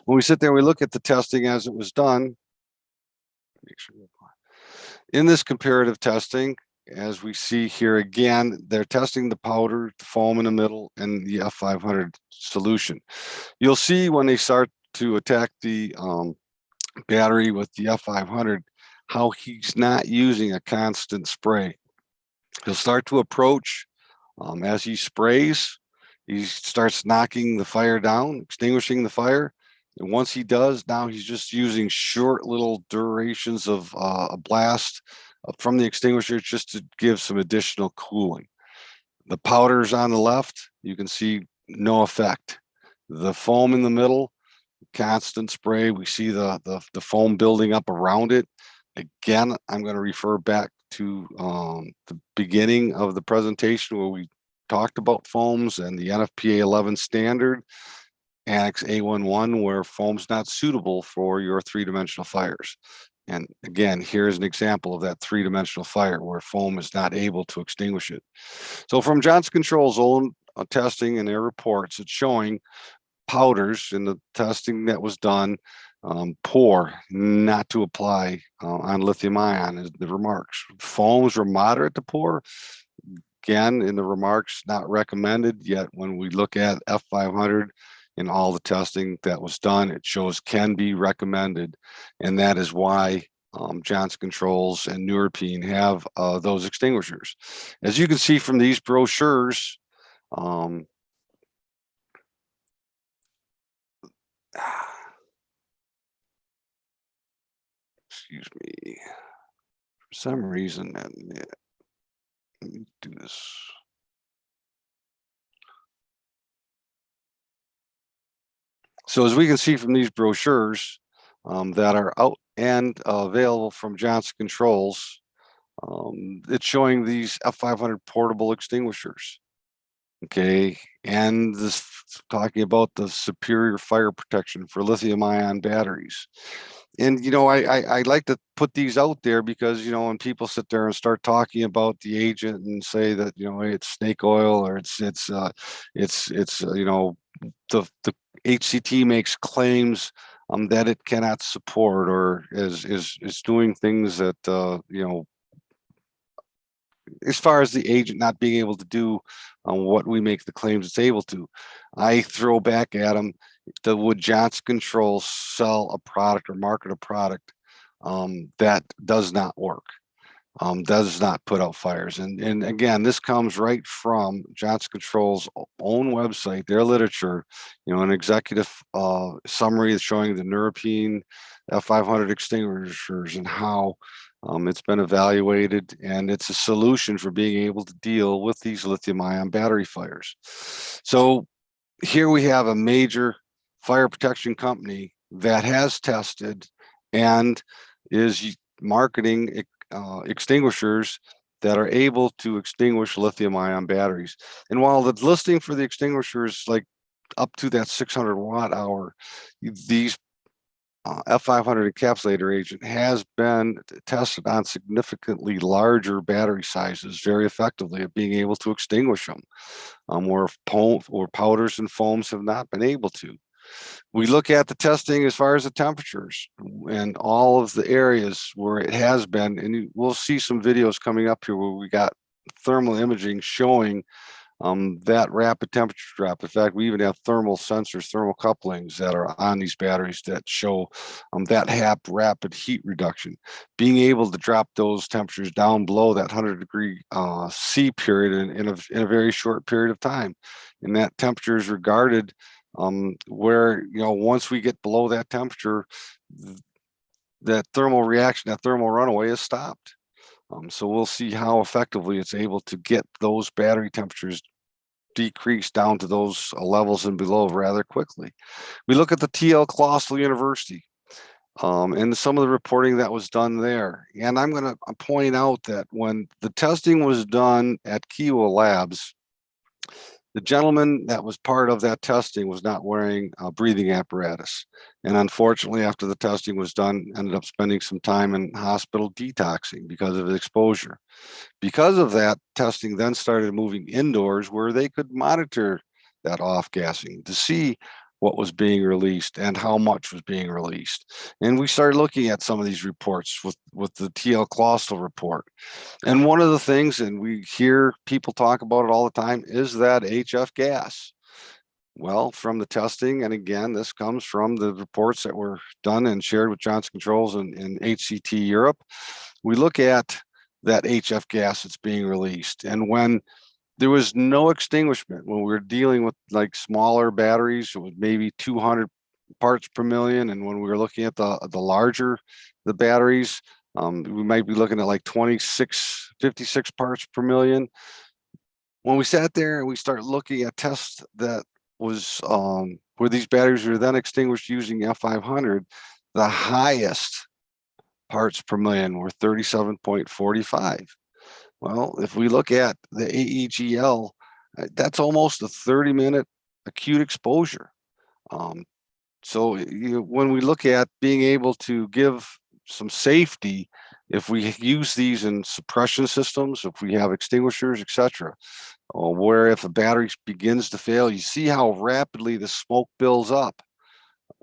Speaker 1: When we sit there, we look at the testing as it was done. In this comparative testing, as we see here again, they're testing the powder, the foam in the middle, and the F500 solution. You'll see when they start to attack the battery with the F500, how he's not using a constant spray. He'll start to approach. As he sprays, he starts knocking the fire down, extinguishing the fire. And once he does, now he's just using short little durations of a blast from the extinguisher just to give some additional cooling. The powders on the left, you can see no effect. The foam in the middle, constant spray. We see the foam building up around it. Again, I'm going to refer back to the beginning of the presentation where we talked about foams and the NFPA 11 standard, Annex A11, where foam's not suitable for your three-dimensional fires. And again, here's an example of that three-dimensional fire where foam is not able to extinguish it. So from Johnson Controls' own testing and their reports, it's showing powders in the testing that was done, poor, not to apply on lithium ion, is the remarks. Foams were moderate to poor. Again, in the remarks, not recommended, yet when we look at F500 and all the testing that was done, it shows can be recommended. And that is why Johnson Controls and Neuropean have those extinguishers. As you can see from these brochures, excuse me, for some reason, let me do this. So as we can see from these brochures that are out and available from Johnson Controls, it's showing these F500 portable extinguishers. Okay, and this talking about the superior fire protection for lithium ion batteries. And you know, I like to put these out there because, you know, when people sit there and start talking about the agent and say that, you know, it's snake oil or it's you know, the HCT makes claims that it cannot support or is doing things that you know, as far as the agent not being able to do what we make the claims it's able to. I throw back at them, would Johnson Controls sell a product or market a product that does not work? Does not put out fires. And again, this comes right from Johnson Controls' own website, their literature, an executive summary showing the Neuropean F500 extinguishers and how it's been evaluated, and it's a solution for being able to deal with these lithium-ion battery fires. So here we have a major fire protection company that has tested and is marketing extinguishers that are able to extinguish lithium-ion batteries. And while the listing for the extinguishers like up to that 600 watt hour, these F500 encapsulator agent has been tested on significantly larger battery sizes very effectively at being able to extinguish them, where powders and foams have not been able to. We look at the testing as far as the temperatures and all of the areas where it has been, and we'll see some videos coming up here where we got thermal imaging showing that rapid temperature drop. In fact, we even have thermal sensors, thermal couplings that are on these batteries that show that rapid heat reduction. Being able to drop those temperatures down below that 100-degree C period in a very short period of time. And that temperature is regarded where, once we get below that temperature, that thermal reaction, that thermal runaway is stopped. So we'll see how effectively it's able to get those battery temperatures decreased down to those levels and below rather quickly. We look at the TL Colossal University and some of the reporting that was done there. And I'm going to point out that when the testing was done at Kiwa Labs, the gentleman that was part of that testing was not wearing a breathing apparatus. And unfortunately, after the testing was done, ended up spending some time in hospital detoxing because of exposure. Because of that, testing then started moving indoors where they could monitor that off-gassing to see what was being released and how much was being released. And we started looking at some of these reports with the TL Colossal report. And one of the things, and we hear people talk about it all the time, is that HF gas. Well, from the testing, and again, this comes from the reports that were done and shared with Johnson Controls and HCT Europe. We look at that HF gas that's being released. And when there was no extinguishment, when we were dealing with like smaller batteries, it was maybe 200 parts per million. And when we were looking at the larger, the batteries, we might be looking at like 56 parts per million. When we sat there and we started looking at tests that was where these batteries were then extinguished using F500, the highest parts per million were 37.45. Well, if we look at the AEGL, that's almost a 30-minute acute exposure. So when we look at being able to give some safety, if we use these in suppression systems, if we have extinguishers, etc., where if a battery begins to fail, you see how rapidly the smoke builds up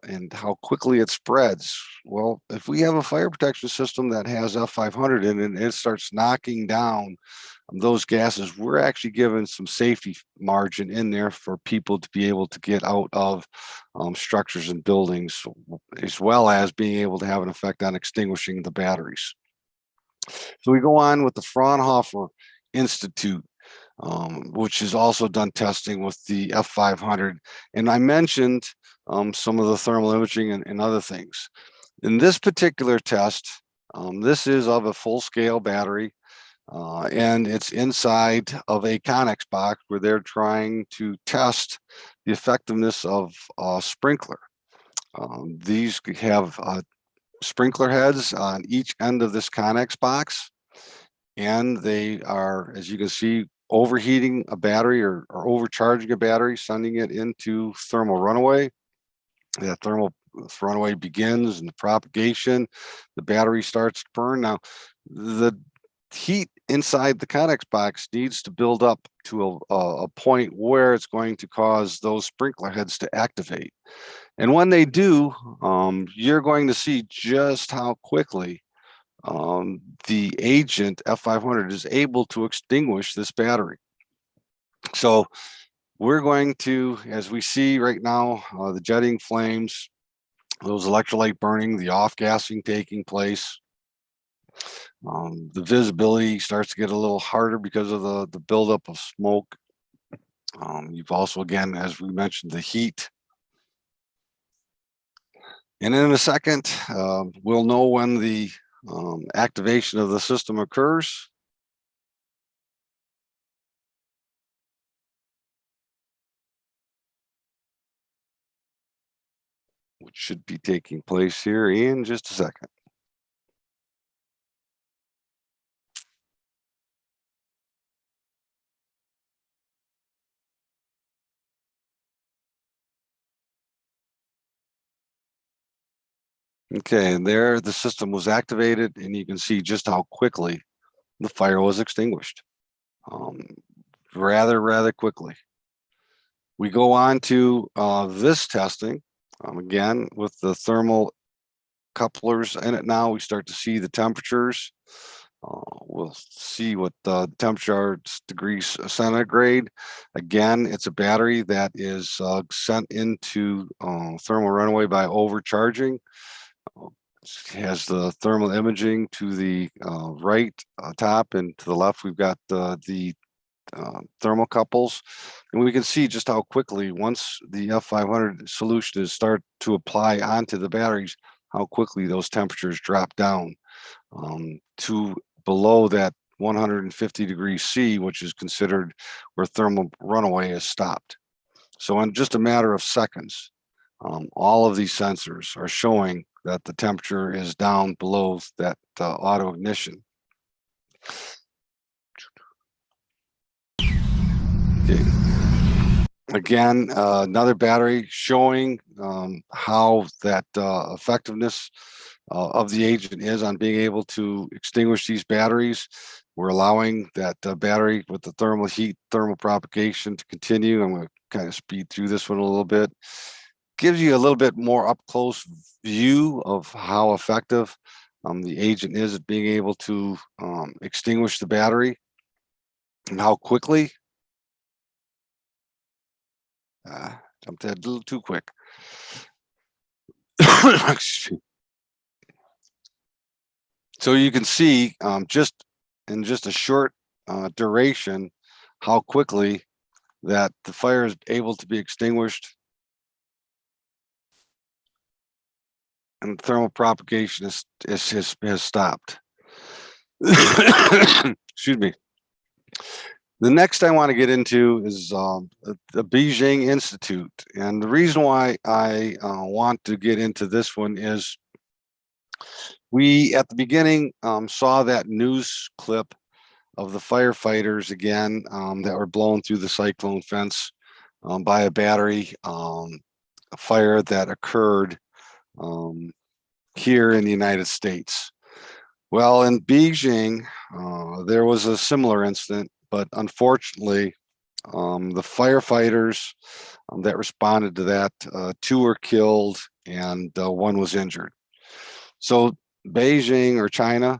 Speaker 1: and how quickly it spreads. Well, if we have a fire protection system that has F500 in it and it starts knocking down those gases, we're actually giving some safety margin in there for people to be able to get out of structures and buildings, as well as being able to have an effect on extinguishing the batteries. So we go on with the Fraunhofer Institute, which has also done testing with the F500. And I mentioned some of the thermal imaging and other things. In this particular test, this is of a full-scale battery, and it's inside of a Connex box where they're trying to test the effectiveness of a sprinkler. These have sprinkler heads on each end of this Connex box, and they are, as you can see, overheating a battery or overcharging a battery, sending it into thermal runaway. That thermal runaway begins and the propagation, the battery starts to burn. Now, the heat inside the Connex box needs to build up to a point where it's going to cause those sprinkler heads to activate. And when they do, you're going to see just how quickly the agent F500 is able to extinguish this battery. So we're going to, as we see right now, the jetting flames, those electrolyte burning, the off-gassing taking place. The visibility starts to get a little harder because of the buildup of smoke. You've also, again, as we mentioned, the heat. And in a second, we'll know when the activation of the system occurs. Which should be taking place here in just a second. Okay, and there the system was activated, and you can see just how quickly the fire was extinguished. Rather quickly. We go on to this testing. Again, with the thermal couplers in it now, we start to see the temperatures. We'll see what the temperature are, degrees centigrade. Again, it's a battery that is sent into thermal runaway by overcharging. It has the thermal imaging to the right top, and to the left we've got the thermocouples, and we can see just how quickly, once the F500 solution is start to apply onto the batteries, how quickly those temperatures drop down to below that 150 degrees C, which is considered where thermal runaway is stopped. So in just a matter of seconds, all of these sensors are showing that the temperature is down below that auto ignition. Okay. Again, another battery showing how that effectiveness of the agent is on being able to extinguish these batteries. We're allowing that battery with the thermal heat, thermal propagation to continue. I'm going to kind of speed through this one a little bit. Gives you a little bit more up close view of how effective the agent is at being able to extinguish the battery and how quickly. Jumped ahead a little too quick. So you can see just in just a short duration how quickly that the fire is able to be extinguished and thermal propagation has stopped. Excuse me. The next I want to get into is the Beijing Institute. And the reason why I want to get into this one is we, at the beginning, saw that news clip of the firefighters again that were blown through the cyclone fence by a battery fire that occurred here in the United States. Well, in Beijing, there was a similar incident, but unfortunately, the firefighters that responded to that, 2 were killed and 1 was injured. So Beijing, or China,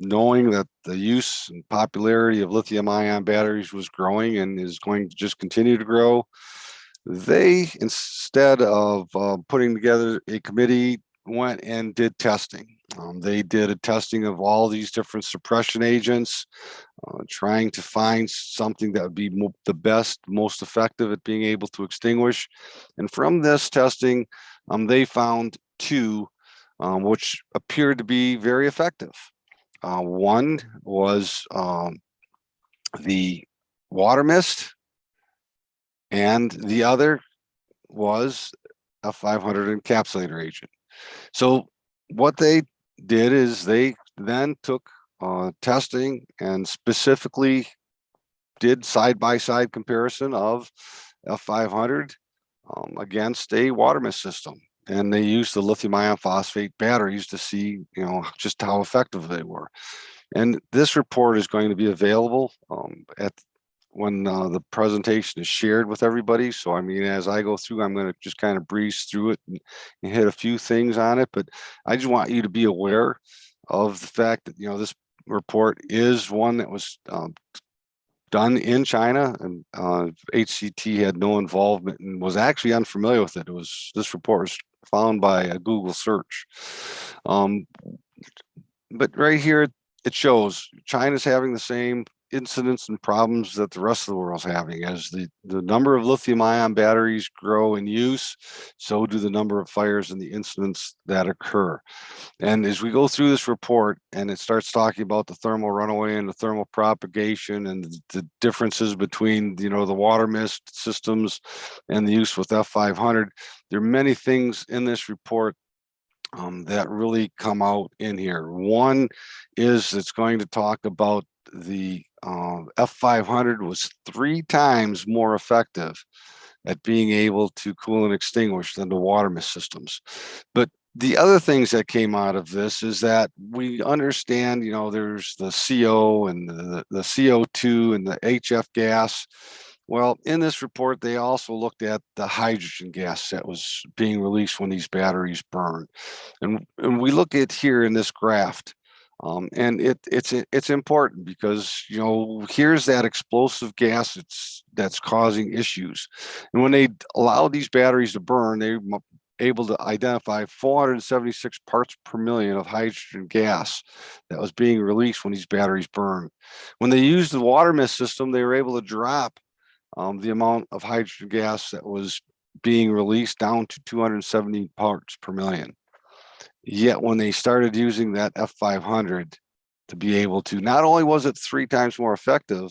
Speaker 1: knowing that the use and popularity of lithium-ion batteries was growing and is going to just continue to grow, they, instead of putting together a committee, went and did testing. They did a testing of all these different suppression agents, trying to find something that would be the best, most effective at being able to extinguish. And from this testing, they found 2 which appeared to be very effective. One was the water mist, and the other was a 500 encapsulator agent. So what they did is they then took testing and specifically did side-by-side comparison of F500 against a water mist system. And they used the lithium iron phosphate batteries to see, just how effective they were. And this report is going to be available when the presentation is shared with everybody. So, I mean, as I go through, I'm going to just kind of breeze through it and hit a few things on it. But I just want you to be aware of the fact that, this report is one that was done in China, and HCT had no involvement and was actually unfamiliar with it. This report was found by a Google search. But right here, it shows China's having the same incidents and problems that the rest of the world's having. As the number of lithium-ion batteries grow in use, so do the number of fires and the incidents that occur. And as we go through this report, and it starts talking about the thermal runaway and the thermal propagation and the differences between, the water mist systems and the use with F500, there are many things in this report that really come out in here. One is it's going to talk about the F500 was 3 times more effective at being able to cool and extinguish than the water mist systems. But the other things that came out of this is that we understand, there's the CO and the CO2 and the HF gas. Well, in this report, they also looked at the hydrogen gas that was being released when these batteries burn. And we look at here in this graph, and it's important because, here's that explosive gas that's causing issues. And when they allow these batteries to burn, they able to identify 476 parts per million of hydrogen gas that was being released when these batteries burn. When they used the water mist system, they were able to drop the amount of hydrogen gas that was being released down to 270 parts per million. Yet when they started using that F500 to be able to, not only was it 3 times more effective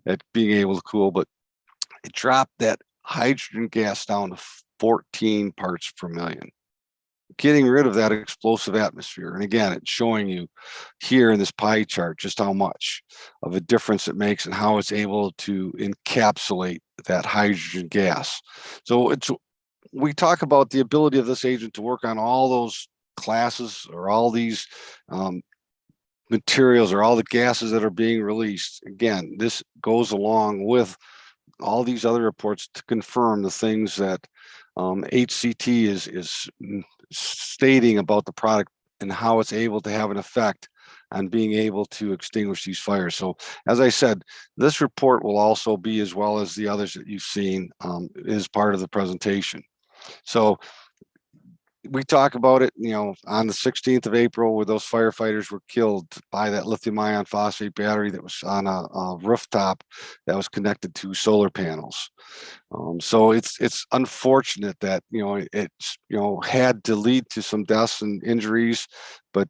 Speaker 1: at being able to cool, but it dropped that hydrogen gas down to 14 parts per million, getting rid of that explosive atmosphere. And again, it's showing you here in this pie chart just how much of a difference it makes and how it's able to encapsulate that hydrogen gas. So we talk about the ability of this agent to work on all those classes or all these materials or all the gases that are being released. Again, this goes along with all these other reports to confirm the things that HCT is stating about the product and how it's able to have an effect on being able to extinguish these fires. So as I said, this report will also be, as well as the others that you've seen, is part of the presentation. So we talk about it, on the 16th of April, where those firefighters were killed by that lithium ion phosphate battery that was on a rooftop that was connected to solar panels. So it's unfortunate that, it's, had to lead to some deaths and injuries, but,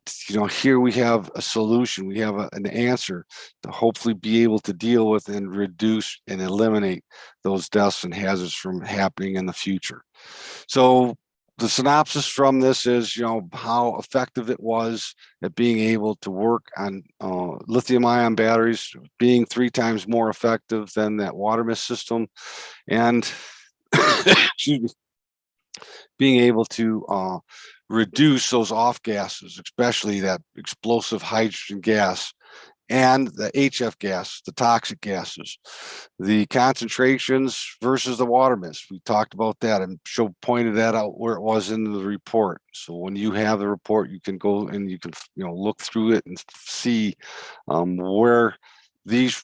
Speaker 1: here we have a solution. We have an answer to hopefully be able to deal with and reduce and eliminate those deaths and hazards from happening in the future. So the synopsis from this is, how effective it was at being able to work on lithium-ion batteries, being 3 times more effective than that water mist system, and being able to reduce those off gases, especially that explosive hydrogen gas and the HF gas, the toxic gases, the concentrations versus the water mist. We talked about that and pointed that out where it was in the report. So when you have the report, you can go and you can, look through it and see where these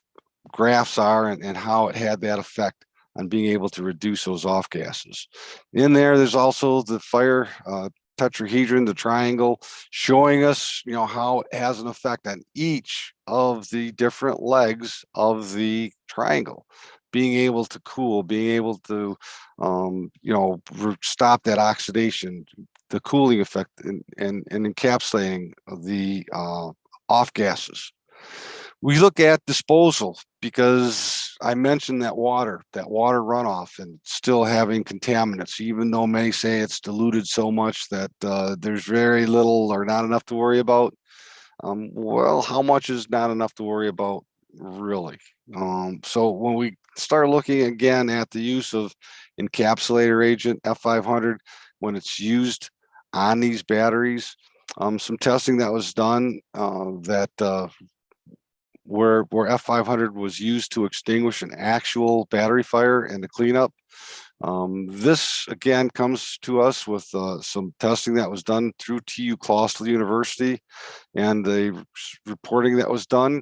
Speaker 1: graphs are and how it had that effect on being able to reduce those off gases. In there's also the fire tetrahedron, the triangle, showing us, how it has an effect on each of the different legs of the triangle, being able to cool, being able to, stop that oxidation, the cooling effect, and encapsulating the off gases. We look at disposal because I mentioned that water runoff and still having contaminants, even though many say it's diluted so much that there's very little or not enough to worry about. Well, how much is not enough to worry about, really? So when we start looking again at the use of encapsulator agent F500, when it's used on these batteries, some testing that was done where F500 was used to extinguish an actual battery fire and the cleanup, This again comes to us with some testing that was done through TU Clausthal University and the reporting that was done.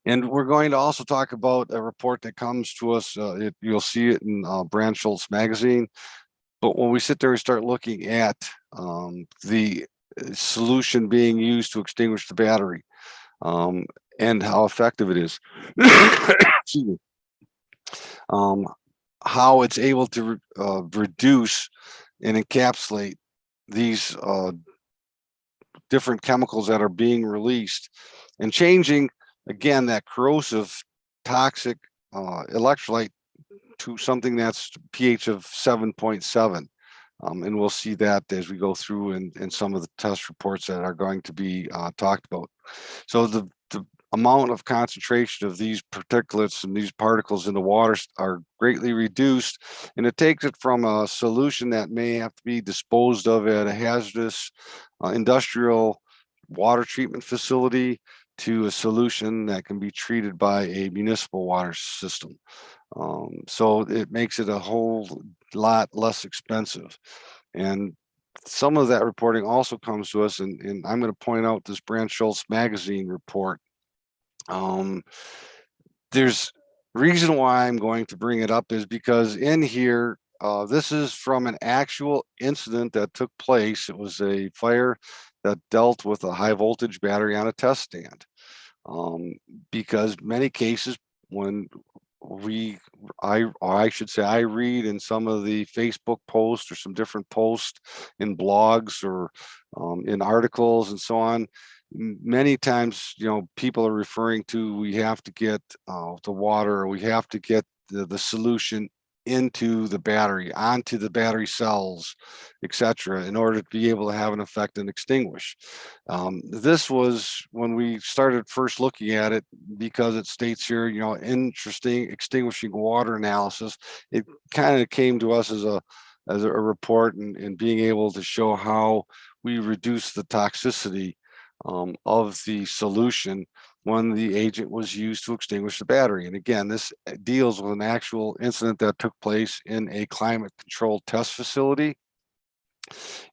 Speaker 1: And we're going to also talk about a report that comes to us. You'll see it in Brand Schultz magazine. But when we sit there and start looking at the solution being used to extinguish the battery and how effective it is, excuse me, how it's able to reduce and encapsulate these different chemicals that are being released and changing, again, that corrosive, toxic electrolyte to something that's pH of 7.7. And we'll see that as we go through in some of the test reports that are going to be talked about. So the amount of concentration of these particulates and these particles in the water are greatly reduced, and it takes it from a solution that may have to be disposed of at a hazardous industrial water treatment facility to a solution that can be treated by a municipal water system. So it makes it a whole lot less expensive. And some of that reporting also comes to us, and I'm going to point out this Brand Schultz magazine report. There's reason why I'm going to bring it up is because in here, this is from an actual incident that took place. It was a fire that dealt with a high voltage battery on a test stand. Because many cases when I should say I read in some of the Facebook posts or some different posts in blogs or in articles and so on, many times, people are referring to, we have to get the water, or we have to get the solution into the battery, onto the battery cells, etc., in order to be able to have an effect and extinguish. This was when we started first looking at it, because it states here, interesting extinguishing water analysis. It kind of came to us as a report and being able to show how we reduce the toxicity of the solution when the agent was used to extinguish the battery. And again, this deals with an actual incident that took place in a climate controlled test facility.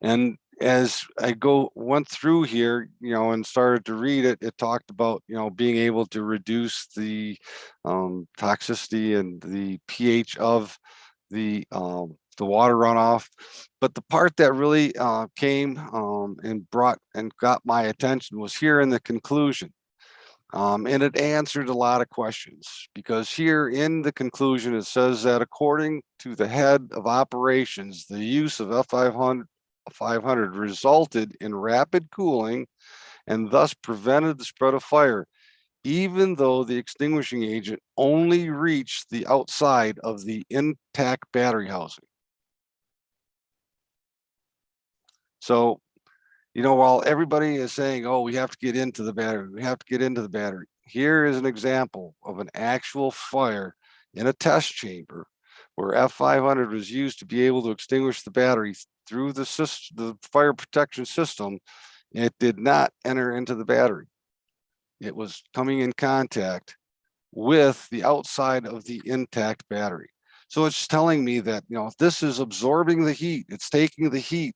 Speaker 1: And as I went through here, and started to read it, it talked about, being able to reduce the toxicity and the pH of the water runoff. But the part that really came and got my attention was here in the conclusion. And it answered a lot of questions, because here in the conclusion, it says that according to the head of operations, the use of F500 resulted in rapid cooling and thus prevented the spread of fire, even though the extinguishing agent only reached the outside of the intact battery housing. So, while everybody is saying, oh, we have to get into the battery, here is an example of an actual fire in a test chamber where F500 was used to be able to extinguish the battery through the fire protection system. It did not enter into the battery. It was coming in contact with the outside of the intact battery. So it's telling me that, this is absorbing the heat. It's taking the heat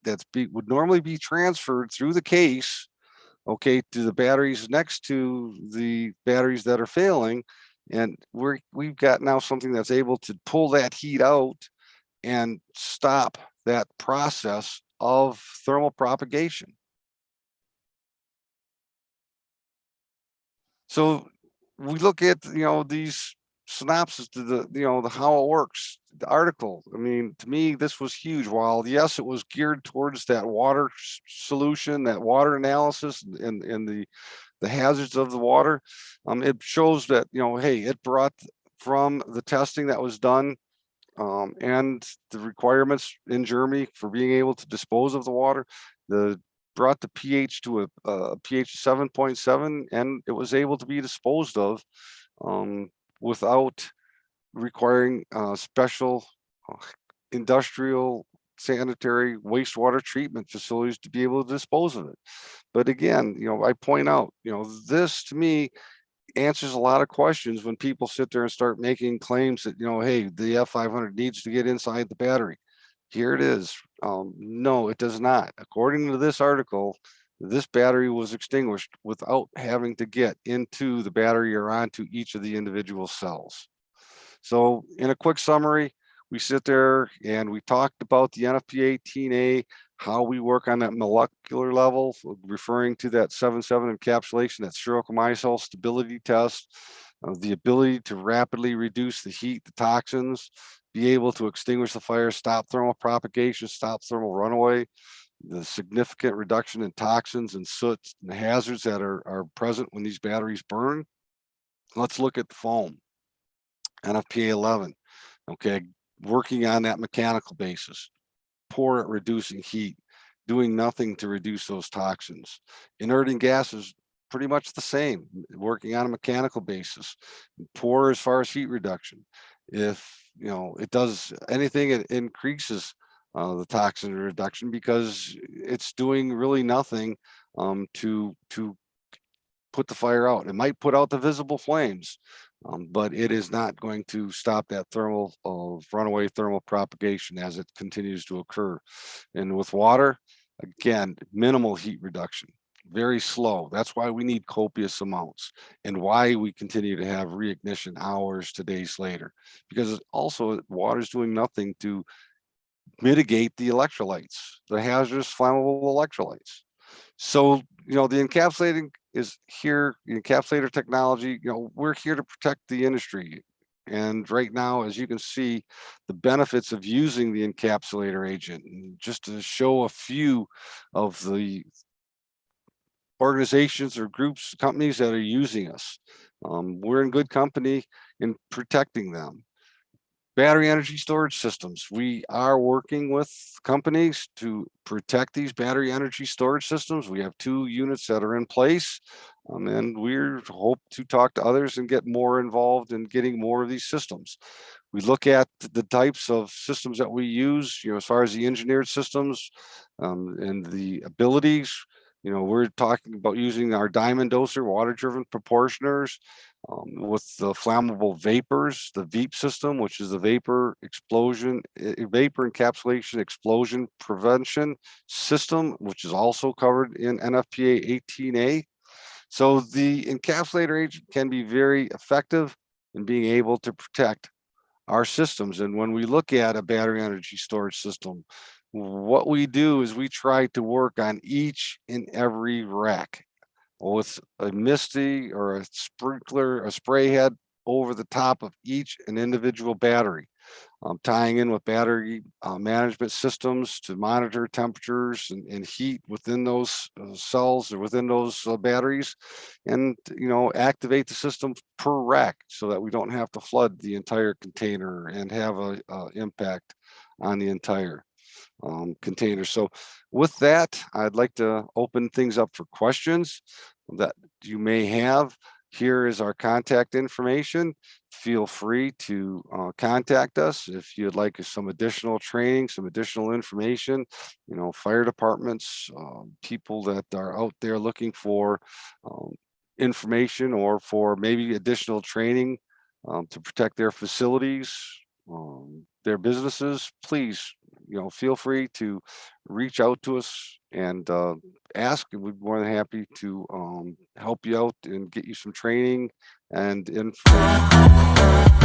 Speaker 1: would normally be transferred through the case, okay, to the batteries next to the batteries that are failing. And we've got now something that's able to pull that heat out and stop that process of thermal propagation. So we look at, these synopsis to the how it works, the article. I mean, to me, this was huge. While yes, it was geared towards that water solution, that water analysis, and the hazards of the water, it shows that, hey, it brought from the testing that was done and the requirements in Germany for being able to dispose of the water, brought the pH to a pH 7.7, and it was able to be disposed of without requiring special industrial sanitary wastewater treatment facilities to be able to dispose of it. But again, I point out, this to me answers a lot of questions when people sit there and start making claims that, hey, the F500 needs to get inside the battery. Here it is. No, it does not. According to this article, this battery was extinguished without having to get into the battery or onto each of the individual cells. So in a quick summary, we sit there and we talked about the NFPA 18A, how we work on that molecular level, referring to that 7,7 encapsulation, that spherical stability test, the ability to rapidly reduce the heat, the toxins, be able to extinguish the fire, stop thermal propagation, stop thermal runaway, the significant reduction in toxins and soot and hazards that are present when these batteries burn. Let's look at the foam, NFPA 11, okay, working on that mechanical basis, poor at reducing heat, doing nothing to reduce those toxins. Inerting gases, pretty much the same, working on a mechanical basis, poor as far as heat reduction. If it does anything, it increases the toxin reduction because it's doing really nothing to put the fire out. It might put out the visible flames, but it is not going to stop that thermal runaway thermal propagation as it continues to occur. And with water, again, minimal heat reduction, very slow. That's why we need copious amounts and why we continue to have reignition hours to days later, because also water is doing nothing to mitigate the electrolytes, the hazardous flammable electrolytes. So, the encapsulating is here, the encapsulator technology, we're here to protect the industry. And right now, as you can see, the benefits of using the encapsulator agent, and just to show a few of the organizations or groups, companies that are using us. We're in good company in protecting them. Battery energy storage systems. We are working with companies to protect these battery energy storage systems. We have 2 units that are in place, and we hope to talk to others and get more involved in getting more of these systems. We look at the types of systems that we use, as far as the engineered systems and the abilities. We're talking about using our diamond doser, water-driven proportioners, with the flammable vapors, the VEEP system, which is the vapor encapsulation explosion prevention system, which is also covered in NFPA 18A. So the encapsulator agent can be very effective in being able to protect our systems. And when we look at a battery energy storage system, what we do is we try to work on each and every rack with a misty or a sprinkler, a spray head over the top of each and individual battery, tying in with battery management systems to monitor temperatures and heat within those cells or within those batteries, and activate the system per rack so that we don't have to flood the entire container and have a impact on the entire container. So with that, I'd like to open things up for questions that you may have. Here is our contact information. Feel free to contact us if you'd like some additional training, some additional information. Fire departments, people that are out there looking for information or for maybe additional training to protect their facilities, their businesses, please, feel free to reach out to us and ask, and we'd be more than happy to help you out and get you some training and information.